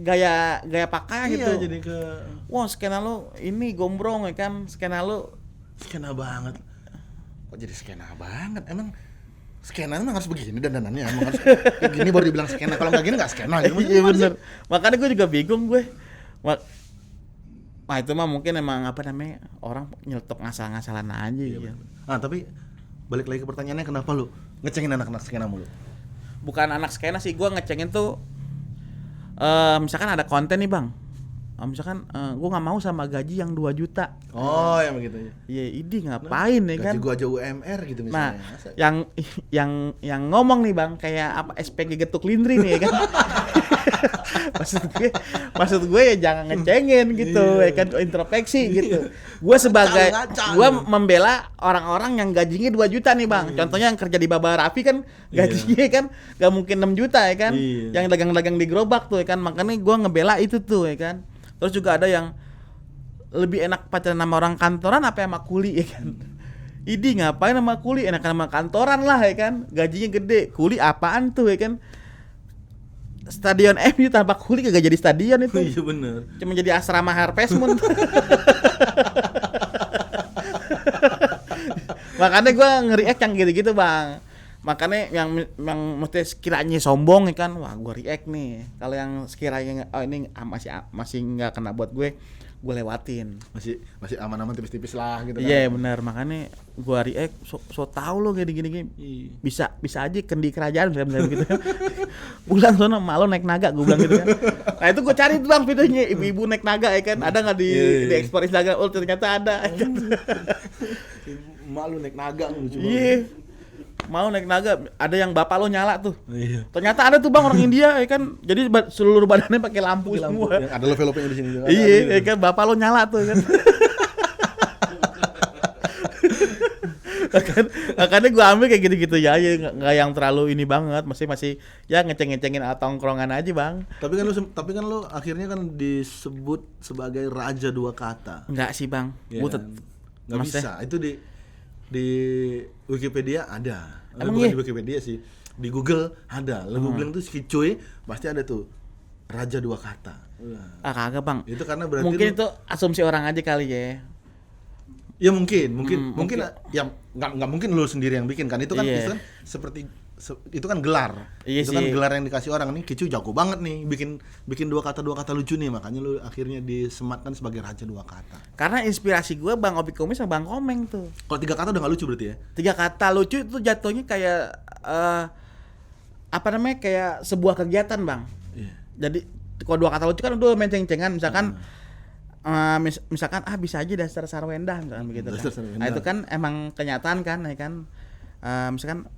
gaya pakai gitu. Iya, jadi ke Wah, skena lu ini gombrong ya kan. Skena lu skena banget. Kok jadi skena banget? Emang skena emang harus begini dandanannya, emang harus kayak gini baru dibilang skena. Kalau nggak gini nggak skena gitu. iya bener. Makanya gue juga bingung gue. Wah itu mah mungkin emang apa namanya orang nyeletuk ngasal-ngasalan aja gitu. Tapi balik lagi ke pertanyaannya, kenapa lu ngecengin anak-anak skena mulu? Bukan anak skena sih, gue ngecengin tuh misalkan ada konten nih bang, misalkan gue nggak mau sama gaji yang 2 juta. Oh yang begitu ya. Iya, ini ngapain ya kan? Gaji gua aja UMR gitu Nah, misalnya. yang ngomong nih bang kayak apa SPG Getuk Lindri nih ya kan? maksud gue ya jangan ngecengin gitu ya kan, introspeksi gitu. Gue sebagai gue membela orang-orang yang gajinya 2 juta nih bang. Contohnya yang kerja di Baba Raffi kan gajinya kan gak mungkin 6 juta ya kan. Yang dagang-dagang di gerobak tuh ya kan. Makanya gue ngebela itu tuh ya kan. Terus juga ada yang lebih enak pacaran sama orang kantoran apa sama kuli ya kan. Idi ngapain sama kuli, enakan sama kantoran lah ya kan. Gajinya gede, kuli apaan tuh ya kan. Stadion MU tanpa kuli kagak jadi stadion itu. Iya bener. Cuma jadi asrama Harvest Moon. Makanya gue nge-react yang gitu-gitu bang. Makanya yang mesti sekiranya sombong ya kan, wah gue react nih. Kalau yang sekiranya ini masih nggak kena buat gue lewatin. Masih aman-aman tipis-tipis lah gitu kan. Iya benar, makanya gue react so tau lo kayak gini-gini. Bisa aja kendi kerajaan misalnya gitu. Pulang sono malu naik naga gue bilang gitu kan. Nah itu gue cari tuh bang videonya ibu-ibu naik naga ya kan. Ada nggak di ekspor Instagram? Oh ternyata ada. Malu naik naga lucu banget. Iya. Mau naik naga, ada yang bapak lo nyala tuh. Iya. Ternyata ada tuh bang orang India ya kan. Jadi seluruh badannya pakai lampu semua. Yang ada level-levelnya di sini juga. Iya, ya kan bapak lo nyala tuh kan. Makanya gue ambil kayak gitu-gitu ya, nggak yang terlalu ini banget, masih ya ngeceng-ngecengin tongkrongan aja bang. Tapi kan lo akhirnya kan disebut sebagai raja 2 kata. Enggak sih bang, Ya, nggak bisa. Itu di Wikipedia ada. Emang Bukan iya? di Wikipedia sih, di Google ada. Lo googling tuh Kicuy pasti ada tuh raja 2 kata. Kagak bang. Itu karena berarti mungkin itu asumsi orang aja kali ya. Ya mungkin ya nggak mungkin lu sendiri yang bikin kan, itu kan Iya. itu kan seperti itu kan gelar. Iya itu sih. kan gelar yang dikasih orang nih. Kicu jago banget nih bikin dua kata lucu nih, makanya lu akhirnya disematkan sebagai raja 2 kata. Karena inspirasi gue bang Opi Kumis sama bang Komeng tuh. Kalau 3 kata udah nggak lucu berarti ya? 3 kata lucu itu jatuhnya kayak apa namanya, kayak sebuah kegiatan bang. Iya. Jadi kalau 2 kata lucu kan udah main ceng-cengan, misalkan misalkan bisa aja dasar Sarwenda misalkan begitu kan. Nah itu kan emang kenyataan kan ya kan. Misalkan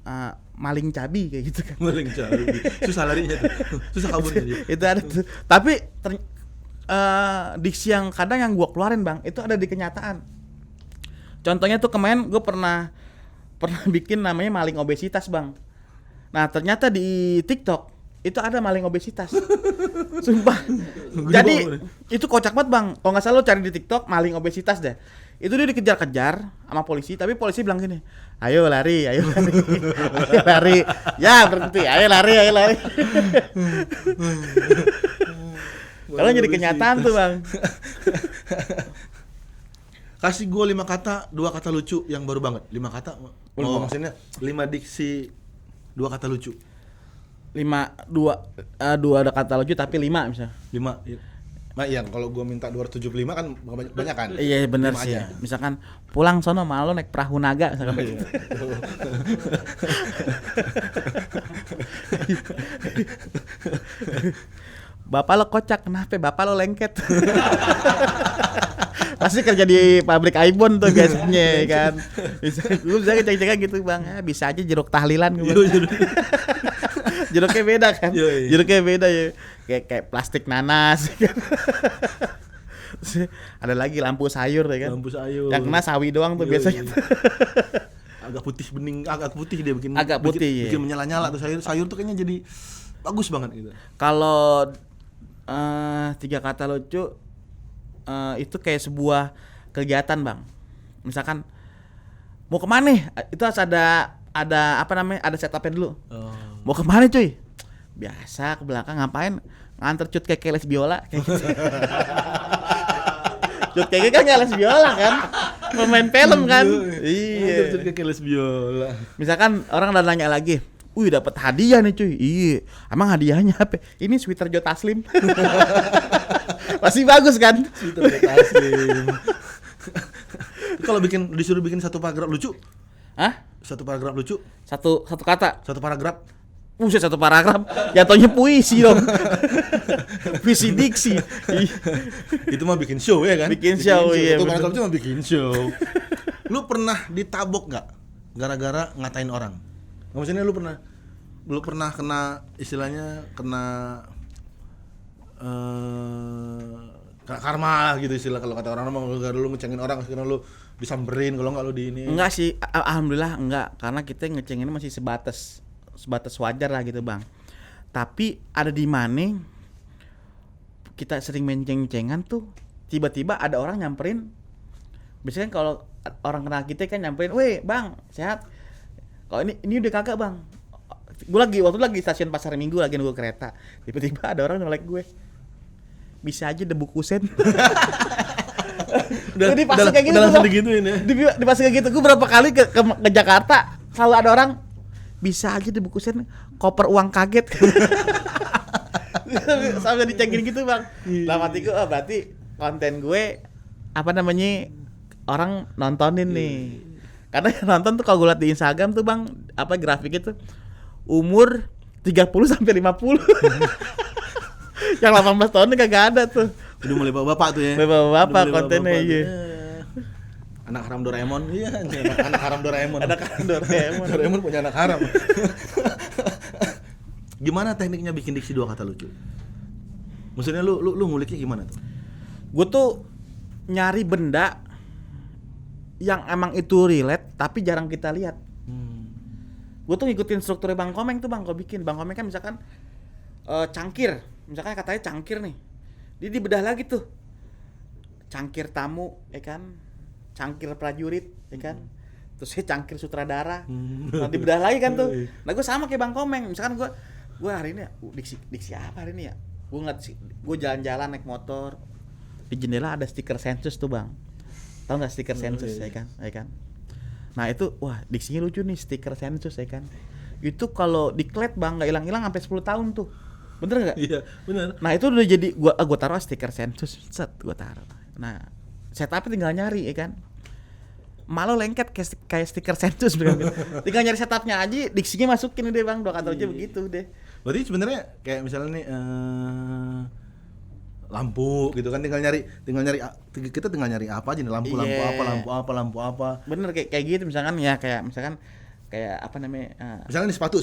maling cabi kayak gitu kan. Maling cabi. Susah larinya tuh. Susah kaburnya dia. Itu ada tuh. Tapi diksi yang kadang yang gua keluarin bang itu ada di kenyataan. Contohnya tuh kemarin gue pernah bikin namanya maling obesitas bang. Nah ternyata di TikTok itu ada maling obesitas. Sumpah. Jadi itu kocak banget bang. Kalau nggak salah lo cari di TikTok maling obesitas deh. Itu dia dikejar-kejar sama polisi, tapi polisi bilang gini, ayo lari. Ayo lari. Ya berhenti, ayo lari. Kalau jadi kenyataan tuh bang. Kasih gue 5 kata, 2 kata lucu yang baru banget. 5 kata. Oh, maksudnya 5 diksi 2 kata lucu. 2 ada kata lucu tapi 5 misalnya. 5. Iya. Nah, iya kalau gua minta 275 kan banyak kan? Iya benar sih. Aja. Misalkan pulang sono malu naik perahu naga misalkan. Bapak lo kocak, kenapa bapak lo lengket? Pasti kerja di pabrik iPhone tuh biasanya kan. Gue bisa cek-cekan gitu bang, bisa aja jeruk tahlilan gue. Jeruknya beda kan, jeruknya beda ya, kayak plastik nanas. Ada lagi lampu sayur ya kan, lampu sayur. Yang kena sawi doang tuh biasanya. Agak putih bening, agak putih dia bikin. Agak putih, bikin menyala-nyala tuh sayur tuh kayaknya jadi bagus banget gitu. Kalau 3 kata lucu itu kayak sebuah kegiatan bang. Misalkan mau kemana nih? Itu harus ada ada apa namanya? Ada setupnya dulu. Oh. Mau kemana cuy? Biasa ke belakang ngapain? Nganter cut kayak les biola kayak gitu. Cut kayak kan nggak les biola kan? Pemain film kan? Iya. Kayak les biola. Misalkan orang udah nanya lagi, wih dapat hadiah nih cuy. Iya. Emang hadiahnya apa? Ini sweater Joe Taslim. Masih bagus kan? Sweater Joe Taslim. Kalau disuruh bikin satu paragraf lucu, Hah? satu paragraf lucu, Satu kata. satu paragraf. Buset, satu paragraf. Jatuhnya puisi dong. Puisi diksi. Itu mah bikin show ya kan? Bikin show, iya, Satu bener. paragraf cuma bikin show. Lu pernah ditabok nggak gara-gara ngatain orang? Nggak, maksudnya lu pernah kena istilahnya kena karma gitu istilah kalau kata orang mah, gara-gara lu ngecengin orang karena lu disamperin, kalau nggak lu di ini. Enggak sih, alhamdulillah enggak, karena kita ngecengin masih sebatas wajar lah gitu bang. Tapi ada di mana kita sering menceng-cengan tuh, tiba-tiba ada orang nyamperin. Biasanya kalau orang kenal kita kan nyamperin, weh bang sehat. Kalau ini udah kagak bang. Waktu lagi stasiun Pasar Minggu lagi nunggu kereta, tiba-tiba ada orang nolak gue. Bisa aja debu kusen. Udah dipasang kayak gitu udah tuh, langsung Bang. digituin ya. Dipasang kayak gitu. Gue berapa kali ke Jakarta selalu ada orang bisa aja dibungkusin koper uang kaget. Sampai dicengin gitu bang. Dalam hati gue, berarti konten gue apa namanya orang nontonin nih. Karena yang nonton tuh kalau gue liat di Instagram tuh bang, apa grafiknya tuh umur 30 sampai 50. Yang 18 tahun kagak ada tuh. Udah mulai bapak tuh ya. Bapak-bapak Udah mulai kontennya bapak-bapak iya. tuh. Anak haram Doraemon. Iya, anak haram Doraemon. Anak haram Doraemon. Doraemon punya anak haram. Gimana tekniknya bikin diksi dua kata lucu? Maksudnya lu nguliknya gimana tuh? Gue tuh nyari benda yang emang itu relate tapi jarang kita lihat. Gue tuh ngikutin strukturnya Bang Komeng tuh bang, kalau bikin Bang Komeng kan misalkan cangkir, misalkan katanya cangkir nih, dia dibedah lagi tuh, cangkir tamu, ya kan, cangkir prajurit, ya kan, terus cangkir sutradara, nah dibedah lagi kan tuh. Nah gue sama kayak Bang Komeng, misalkan gue hari ini diksi apa hari ini ya, gue jalan-jalan naik motor, di jendela ada stiker sensus tuh bang, tahu nggak stiker sensus ya kan, Nah itu, wah diksinya lucu nih, stiker sensus ya kan. Itu kalau diklet bang, nggak hilang-hilang sampai 10 tahun tuh. Bener nggak? Iya, bener. Nah itu udah jadi, gua taruh stiker sensus, set gua taruh. Nah setupnya tinggal nyari ya kan. Malu lengket kayak stiker sensus bener. Tinggal nyari setupnya aja, diksinya masukin deh bang, dua kata aja begitu deh. Berarti sebenarnya kayak misalnya nih lampu gitu kan, tinggal nyari kita tinggal nyari apa aja nih, lampu apa. Bener kayak gitu misalkan ya, kayak apa namanya? Misalnya nih sepatu.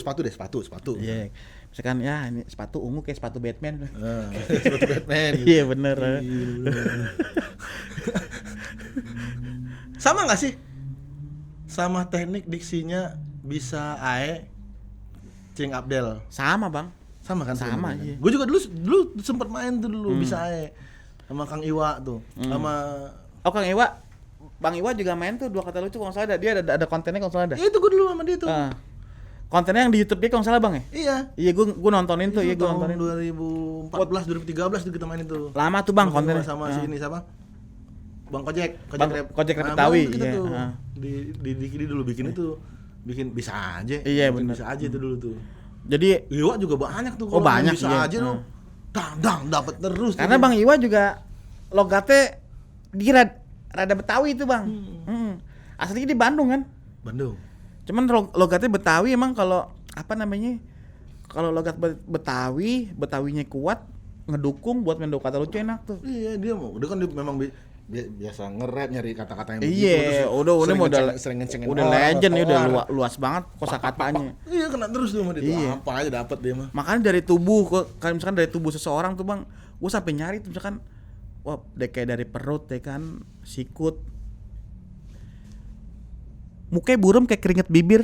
Iya. Misalkan ya ini sepatu ungu kayak sepatu Batman. Sepatu Batman. Iya bener. Sama nggak sih? Sama teknik diksinya bisa ae Cing Abdel. Sama bang. Sama kan? Sama, iya. Gue juga dulu sempat main tuh dulu bisa ae sama Kang Iwa tuh. Sama Kang Iwa, Bang Iwa juga main tuh dua kata lucu kalau nggak salah, dia ada kontennya kalau nggak salah ada. itu gue dulu sama dia tuh. Kontennya yang di YouTube dia kalau nggak salah bang ya? Iya. Iya gue nontonin tuh, Itu gue tahun nontonin. 2014 2013 tuh kita main itu. Lama tuh bang kontennya. Sama si ini siapa? Bang Kojek Rap Betawi. kita Iya. tuh. Di dulu bikin itu. Bikin bisa aja. Iya, Bikin bener. Bisa aja itu dulu tuh. Jadi Iwa juga banyak tuh Oh, banyak, bisa iya. aja lu. Dang dapat terus. karena tuh. Bang Iwa juga logatnya dia rada Betawi itu bang. Aslinya di Bandung kan. Bandung. Cuman logatnya Betawi emang kalau apa namanya? Kalau logat Betawinya kuat, ngedukung buat main dua kata lucu enak tuh. Iya, dia kan memang biasa nge-rap nyari kata-kata yang Iya, udah modal sering ngecengin udah orang, legend ya, udah orang. luas banget kosakatanya. Iya, kena terus tuh sama dia. Iya. Apa aja dapat dia mah. Makanya dari tubuh, kalau misalkan dari tubuh seseorang tuh bang, gue sampai nyari tuh misalkan, wah kayak dari perut ya kan, sikut, mukanya buram kayak keringet bibir.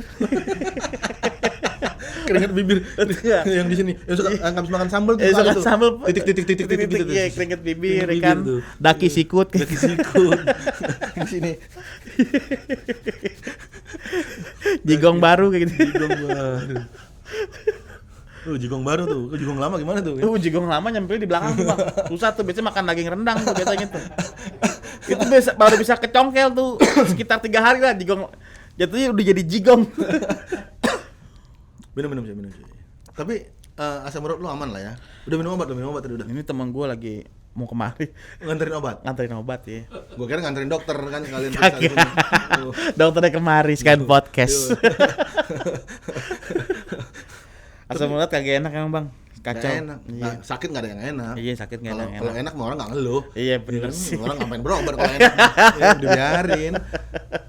Keringet bibir yang di sini. Yang suka habis makan sambal tuh. Suka tuh. sambal Titik gitu. Iya, keringet bibir Keringet ya kan, bibir tuh. daki sikut. Daki sikut. Di sini. Jigong baru kayak gitu. Jigong baru. Jigong baru tuh. Jigong lama gimana tuh? Jigong lama nyampe di belakang tuh, Bang. Susah tuh, biasanya makan daging rendang tuh biasanya tuh. Itu baru bisa kecongkel tuh sekitar 3 hari lah jigong. Jatuhnya udah jadi jigong. Minum sih. Tapi asam urat lu aman lah ya. Udah minum obat tadi udah. Ini teman gue lagi mau kemari Nganterin obat ya. Gue kira nganterin dokter kan sekalian. Dokternya kemari sekarang podcast. Asam urat kagak enak emang, Bang. Kacau. Gak enak. Iya. Sakit nggak ada yang enak. Iya, sakit nggak ada yang Kalau enak mah orang nggak ngeluh. Iya, bener sih. Orang ngapain berobat kalau enak? Ya, dibiarin.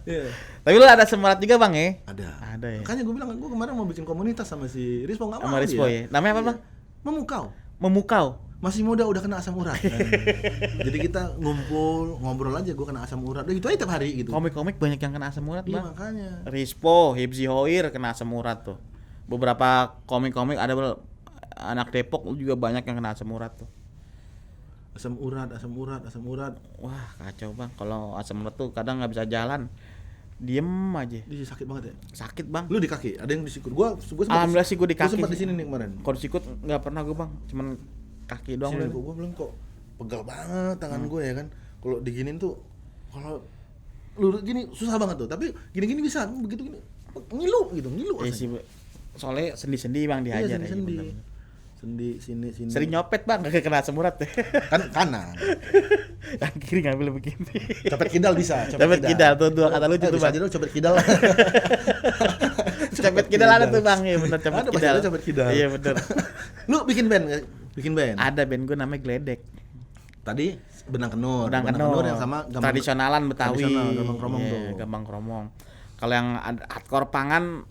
Iya. Tapi lu ada asam urat juga, Bang ya? Ada ya. Makanya gue bilang gue kemarin mau bikin komunitas sama si Rispo, nggak mau. Sama Rispo ya. Namanya apa, Bang? Memukau. Masih muda udah kena asam urat. Jadi kita ngobrol aja, gue kena asam urat. Udah gitu aja tiap hari gitu. Komik-komik banyak yang kena asam urat, Iya, Bang. makanya. Rispo, Hibzi Hoir kena asam urat tuh. Beberapa komik-komik ada anak Depok juga banyak yang kena asam urat tuh. Asam urat. Wah, kacau, Bang. Kalau asam urat tuh kadang nggak bisa jalan. Diem aja. Dia sakit banget ya? Sakit, Bang. Lu di kaki? Ada yang di sikut? Gua Alhamdulillah sih gue di kaki. Gua sempat di sini nih kemarin. Kalau di sikut nggak pernah gue, Bang. Cuman kaki doang. Sini gua bilang kok pegal banget tangan gue ya kan. Kalau diginin tuh kalau lu gini susah banget tuh. Tapi gini-gini bisa. Begitu gini ngilu Sih, soalnya sendi-sendi, Bang, dihajar. Iya, sendi sini. Sering nyopet, Bang, gak kena asam urat. Kan kanan. Yang kiri ngambil begini. Copet kidal bisa. Copet kidal tuh dua kata lucu tuh, Bang. Bisa copet kidal. Copet kidal ada tuh, Bang. Iya benar, copet kidal. Ada copet kidal. Iya benar. Lu bikin band nggak? Ada band gue namanya Gledek. Tadi Benang Kenur yang sama tradisionalan Betawi. Gambang Kromong tuh. Gambang Kromong. Kalau yang hardcore pangan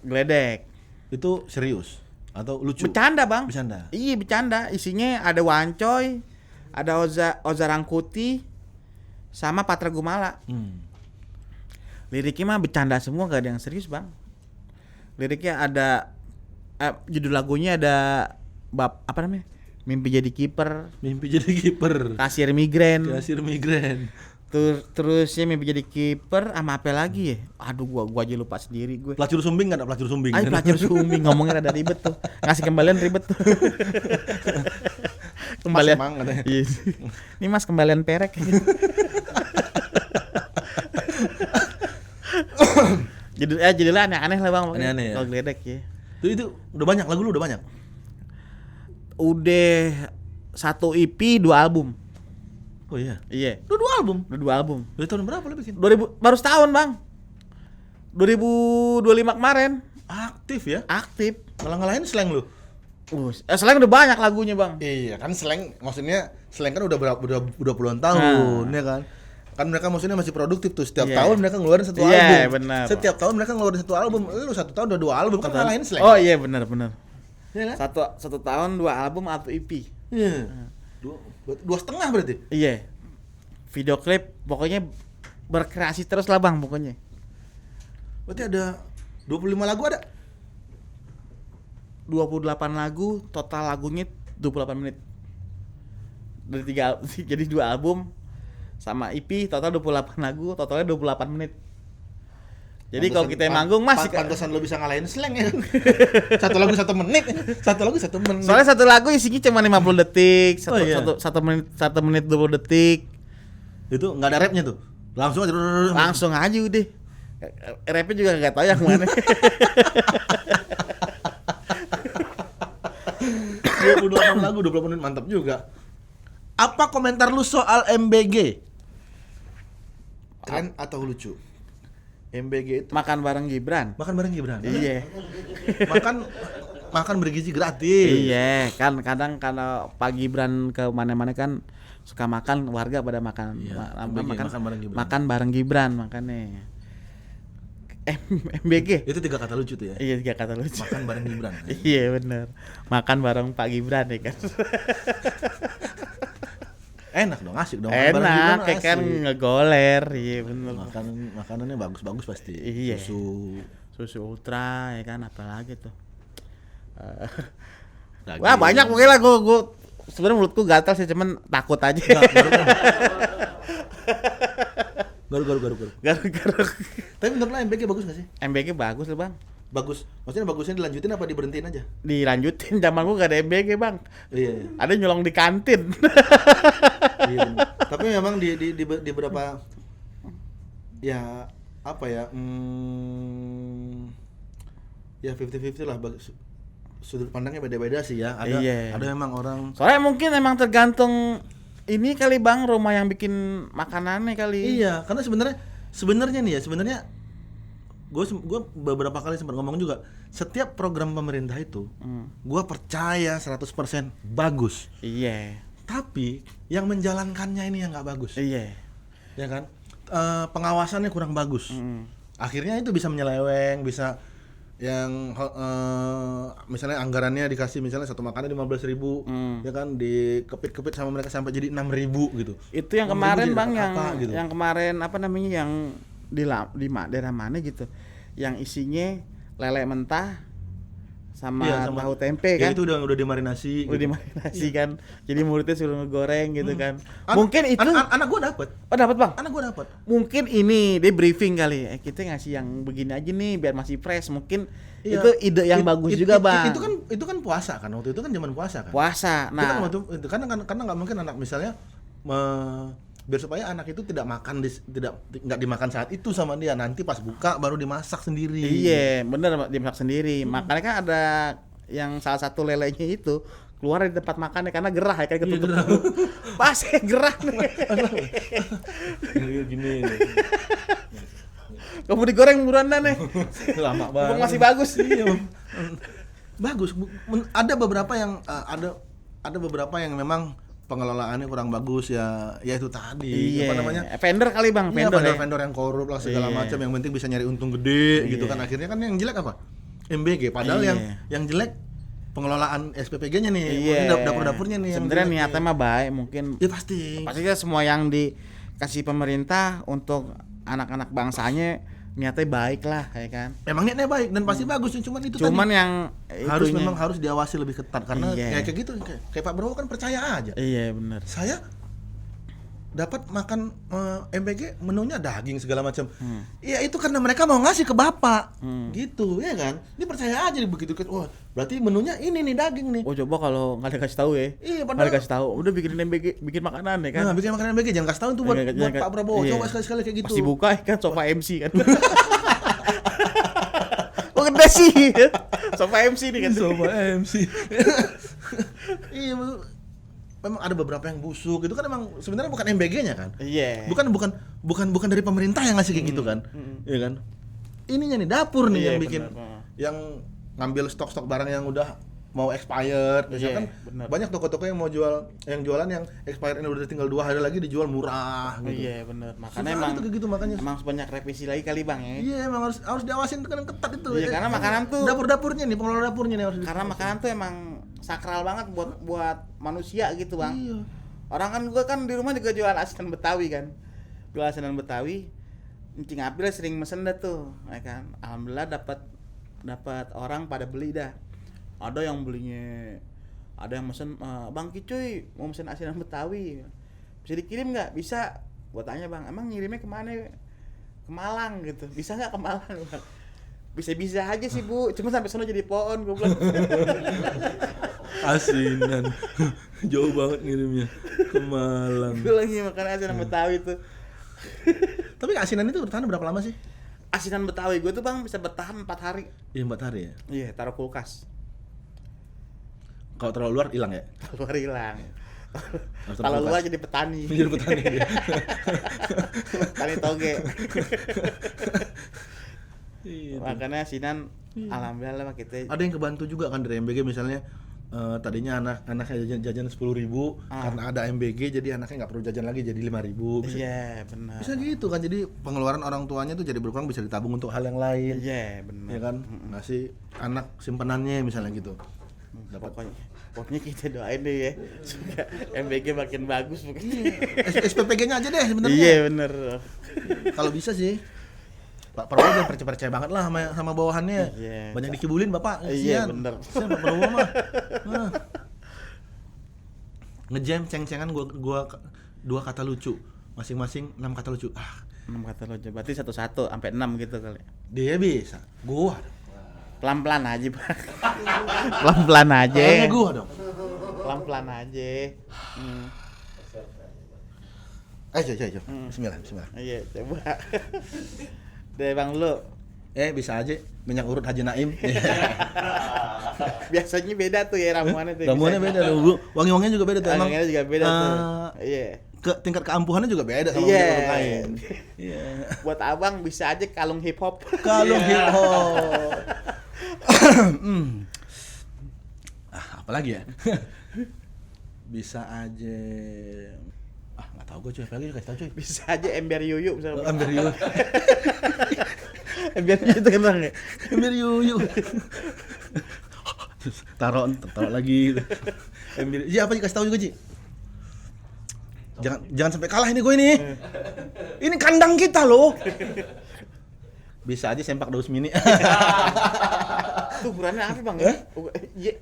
Gledek. Itu serius atau lucu? Bercanda, Bang. Bercanda. Iya, bercanda. Isinya ada Wancoy, ada Oza Rangkuti, sama Patra Gumala. Liriknya mah bercanda semua, gak ada yang serius, Bang. Liriknya ada judul lagunya ada apa namanya? Mimpi jadi kiper. Kasir migren. Terusnya mimpi jadi kiper sama apa lagi ya? Aduh, gua aja lupa sendiri gue. Pelacur sumbing kan? Pelacur sumbing. Pelacur sumbing ngomongnya rada ribet tuh. Ngasih kembalian ribet tuh. Kembalian. Iya. Ini Mas kembalian perek. Judulnya aneh-aneh lah, Bang. Aneh-aneh ya. Kalau Gledek ya. Itu udah banyak lagu lu udah banyak. Udah 1 EP 2 album. Oh iya. Iya. Udah 2 album. Dari tahun berapa lu bikin? 2000 baru setahun, Bang. 2025 kemarin. Aktif ya? Aktif. Ngalah-ngalahin slang lu. Slang udah banyak lagunya, Bang. Iya, kan slang maksudnya slang kan udah puluhan tahun ya kan. Kan mereka maksudnya masih produktif tuh. Setiap tahun mereka ngeluarin satu album. Iya, benar. Setiap tahun mereka ngeluarin satu album. Lu 1 tahun udah 2 album kan ngalahin slang. Oh iya, benar. Iya kan? Satu tahun 2 album atau EP. Iya. 2,5 berarti? Iya. Video klip pokoknya berkreasi terus lah, Bang, pokoknya. Berarti ada 25 lagu ada? 28 lagu, total lagunya 28 menit. Dari 3 jadi 2 album sama EP total 28 lagu, totalnya 28 menit. Jadi kalau kita manggung masih pantesan lo bisa ngalahin slang ya. Satu lagu 1 menit. Soalnya satu lagu isinya cuma 50 detik, satu menit 20 detik. Itu enggak ada rapnya tuh. Langsung aja udah. Rapnya juga enggak tahu yang mana. 28 lagu 20 menit mantap juga. Apa komentar lu soal MBG? Keren atau lucu? MBG itu makan bareng Gibran. Iya. makan bergizi gratis. Iya, kan kadang kalau Pak Gibran ke mana-mana kan suka makan, warga pada makan. Iya, makan bareng Gibran makanya. MBG. Itu 3 kata lucu tuh ya. Iya, 3 kata lucu. Makan bareng Gibran. Iya, benar. Makan bareng Pak Gibran ya kan. Enak dong, asik dong. Enak, kayak kan ngegoler, iya bener. Makanannya bagus-bagus pasti. Iya. Susu ultra, ya kan, apalagi tuh. Wah banyak mungkin lah, gue sebenarnya mulutku gatal sih, cuman takut aja. Garuk. Garuk. Tapi menurut lo MBG bagus gak sih? MBG bagus loh bang. Bagus. Maksudnya bagusnya dilanjutin apa diberhentiin aja? Dilanjutin, zaman gua gak ada MBG bang. Iya. Ada nyolong di kantin. Iya. Tapi memang di beberapa ya apa ya? Ya 50-50 lah, sudut pandangnya beda-beda sih ya. Ada memang orang. Soalnya mungkin emang tergantung ini kali bang, rumah yang bikin makanannya kali. Iya, karena sebenarnya nih ya, gue beberapa kali sempat ngomong juga, setiap program pemerintah itu gue percaya 100% bagus. Iya. Tapi yang menjalankannya ini yang nggak bagus. Iya. Ya kan? Pengawasannya kurang bagus. Akhirnya itu bisa menyeleweng, bisa yang misalnya anggarannya dikasih misalnya satu makanan 15.000, ya kan, dikepit-kepit sama mereka sampai jadi 6.000 gitu. Itu yang kemarin bang, gitu. yang kemarin apa namanya, yang di daerah mana gitu, yang isinya lele mentah sama tahu tempe kan. Ya itu udah dimarinasi. Udah gitu. dimarinasi kan. Jadi muridnya suruh ngegoreng gitu kan. Mungkin itu anak gua dapet. Oh dapat bang. Anak gua dapet. Mungkin ini dia briefing kali. Kita ngasih yang begini aja nih biar masih fresh. Mungkin itu ide yang bagus juga bang. Itu kan puasa kan, waktu itu kan zaman puasa kan. Puasa. Nah, itu karena nggak mungkin anak misalnya biar supaya anak itu tidak nggak dimakan saat itu sama dia, nanti pas buka baru dimasak sendiri. Iya, bener dimasak sendiri. Makanya kan ada yang salah satu lelenya itu keluar dari tempat makannya karena gerah ya, kayak ketutup. Pas gerah nih. Gini. Kamu digoreng buruan nih. Lama banget. Masih bagus. Iya. Bagus. Ada beberapa yang ada beberapa yang memang pengelolaannya kurang bagus ya itu tadi. Iya. Apa namanya? Vendor kali bang, vendor yang korup lah segala macam, yang penting bisa nyari untung gede gitu kan. Akhirnya kan yang jelek apa? MBG. Padahal yang jelek pengelolaan SPPG-nya nih, dapur-dapurnya nih. Sebenarnya niatnya mah baik, mungkin. Ya pasti. Pastinya semua yang dikasih pemerintah untuk anak-anak bangsanya niatnya baik lah, ya kan. Emang niatnya baik dan pasti bagus, cuman itu tadi yang memang harus diawasi lebih ketat karena kayak gitu kayak Pak Prabowo kan percaya aja. Iya benar. Saya dapat makan MBG menunya daging segala macam. Ya itu karena mereka mau ngasih ke bapak. Gitu ya kan. Dia percaya aja begitu kan. Wah, berarti menunya ini nih daging nih. Oh coba kalau nggak dikasih tahu ya. Iya, padahal nggak dikasih tahu. Udah bikin MBG, bikin makanan ya kan. Nah, bikin makanan MBG jangan kasih tahu tuh buat Pak Prabowo. Coba sekali-sekali kayak gitu. Pasti buka kan sofa MC kan. Oh gede sih. Sofa MC nih kan. Sofa MC. Iya, memang ada beberapa yang busuk itu kan, emang sebenarnya bukan MBG-nya kan. Iya. Bukan dari pemerintah yang ngasih kayak gitu kan. Iya kan. Ininya nih dapur nih yang bikin yang ngambil stok-stok barang yang udah mau expired. Misalkan banyak toko-toko yang jualan yang expired ini udah tinggal 2 hari lagi dijual murah gitu. Iya benar. Makanya emang banyak revisi lagi kali bang ya. Iya, emang harus diawasin dengan ketat itu. Iya, karena makanan tuh dapur-dapurnya nih, pengelola dapurnya nih harus. Karena makanan tuh emang sakral banget buat manusia gitu bang. Iya. Orang kan gua kan di rumah juga jual asinan Betawi kan. Jual asinan Betawi. Encing April sering mesen dah tuh, ya kan. Alhamdulillah dapat orang pada beli dah. Ada yang belinya, ada yang mesen, Bang Kicuy mau mesen asinan Betawi, bisa dikirim nggak? Bisa. Gua tanya bang, emang ngirimnya kemana? Ke Malang gitu. Bisa nggak ke Malang bang? Bisa aja sih bu, cuma sampai sana jadi pohon gue bilang. Asinan jauh banget ngirimnya ke Malang. Gue lagi makan asinan Betawi tuh. Tapi asinan itu bertahan berapa lama sih? Asinan Betawi gue tuh bang bisa bertahan 4 hari. Iya 4 hari ya? Iya, taruh kulkas. Kalau terlalu luar hilang ya? Terlalu luar hilang. Kalau luar jadi petani. Jadi petani ya. Petani toge. Makanya asinan alhamdulillah kita. Ada yang kebantu juga kan dari MBG misalnya. Tadinya anaknya jajan 10.000 karena ada MBG jadi anaknya nggak perlu jajan lagi jadi 5.000. Iya benar. Bisa gitu kan, jadi pengeluaran orang tuanya tuh jadi berkurang, bisa ditabung untuk hal yang lain. Iya benar. Ya kan, ngasih anak simpenannya misalnya gitu. Pokoknya kita doain deh ya, supaya MBG makin bagus pokoknya. SPPG-nya aja deh sebenarnya. Iya benar. Kalau bisa sih. Pak Prabowo udah percaya banget lah sama bawahannya. Iya. Banyak dikibulin Bapak. Iya benar. Pak Prabowo mah. Ngejam ceng-cengan gua 2 kata lucu. Masing-masing 6 kata lucu. 6 kata lo aja. Berarti 1-1 sampai 6 gitu kali. Dia bisa. Gua dong. Pelan-pelan aja, Bang. Pelan-pelan aja. Kayaknya gua dong. Pelan-pelan aja. Ayo. Bismillah. Iya, coba. Deh Bang lu. Bisa aja minyak urut Haji Naim. Biasanya beda tuh ya ramuannya tuh. Ramuannya beda loh. Wangi-wanginya juga beda tuh emang. Wanginya juga beda tuh. Iya. Tingkat keampuhannya juga beda sama Iya. orang lain. Iya. Buat Abang bisa aja kalung hip hop. Kalung hip hop. Apalagi ya? Bisa aja. Nggak tahu gue cuy, apalagi kasih tahu cuy. Bisa aja ember yuyu misalnya. Ember yuyu. Ember yuyu itu kan Bang ya? Ember yuyu. Taruh lagi. Ember. Ji apa kasih tahu juga Ji? Jangan sampai kalah ini gue ini. Ini kandang kita loh. Bisa aja sempak daus mini. Itu ukurannya apa Bang?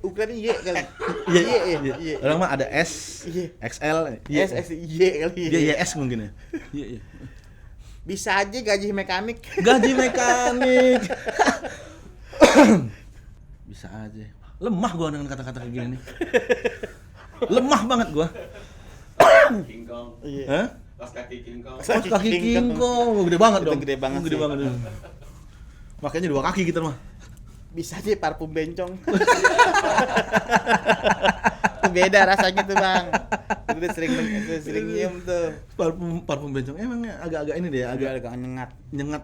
Ukurannya Y kali. Iya. Orang mah ada S, XL, S Y kali. Dia YS mungkin ya. Iya. Bisa aja gaji mekanik. Bisa aja. Lemah gua dengan kata-kata kayak gini nih. Lemah banget gua. King Kong. Iya. Hah? Pas kaki King Kong. Kaki King Kong. Gede banget dong. Gede banget sih. Makanya 2 kaki kita mah. Bisa aja parfum bencong. Beda rasanya tuh Bang. Itu sering nyium tuh. Parfum bencong emangnya agak-agak ini deh, Agak nyengat.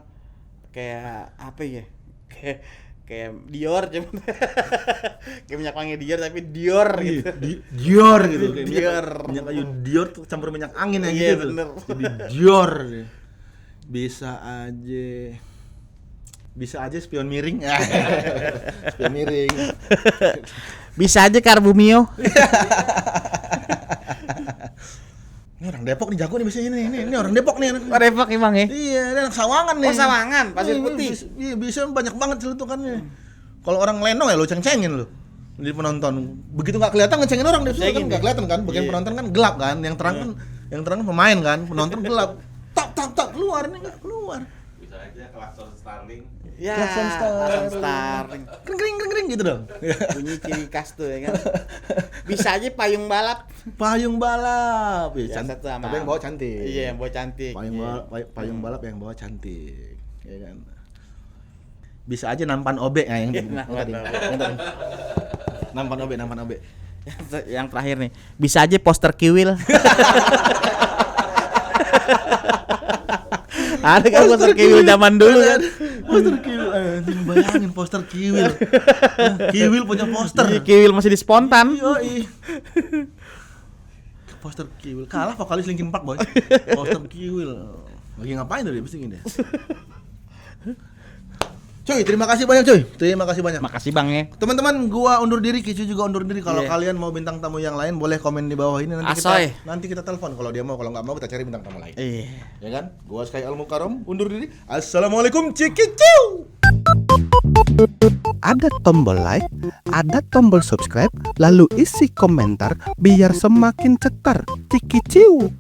Kayak apa ya? Kayak Dior cuman. Kayak minyak wangi Dior tapi Dior gitu. Dior gitu. Kayak Dior. Minyak kayu Dior tuh campur minyak angin ya Iya, gitu. bener. Jadi Dior. Bisa aja spion miring. Spion miring. Bisa aja Karbumio. Ini orang Depok nih jago nih biasanya ini orang Depok nih anak. Depok emang ya? Iya, ini anak Sawangan nih. Oh Sawangan, Pasir Iya, Putih. Iya, bisa banyak banget celutukannya. Kalau orang Lenong ya lo ceng-cengin lo. Di penonton. Begitu enggak kelihatan ngecengin orang dia kan enggak kelihatan kan. Bagian penonton kan gelap kan, yang terang kan pemain kan, penonton gelap. Tak keluar nih enggak keluar. Bisa aja klakson Starling. Ya, Klakson Starling. Kering gitu dong. Bunyi ciri khas tuh ya kan. Bisa aja payung balap. Payung balap. Biasa Cantik. tuh sama. Tapi yang bawa cantik. Iya, yang bawa cantik. Payung balap yang bawa cantik. Ya kan. Bisa aja nampan obek yang tadi. Nampan obek. Yang terakhir nih, bisa aja poster Kiwil. Ada kan poster Kiwil zaman dulu kan. Poster Kiwil, bayangin poster Kiwil. Kiwil punya poster. Iya, Kiwil masih di spontan. Yoi. Poster Kiwil kalah vokalis Linkin Park boy. Poster Kiwil. Lagi ngapain tuh dia pasti gini. Cuy, terima kasih banyak cuy. Makasih Bang ya. Teman-teman, gua undur diri, Kicu juga undur diri. Kalau Iya. kalian mau bintang tamu yang lain boleh komen di bawah ini Asoy. nanti kita telepon kalau dia mau, kalau nggak mau kita cari bintang tamu lain. Iya. Ya kan? Gua Sky Al Mukarram undur diri. Assalamualaikum cikicu. Ada tombol like, ada tombol subscribe, lalu isi komentar biar semakin cetar. Cikiciu.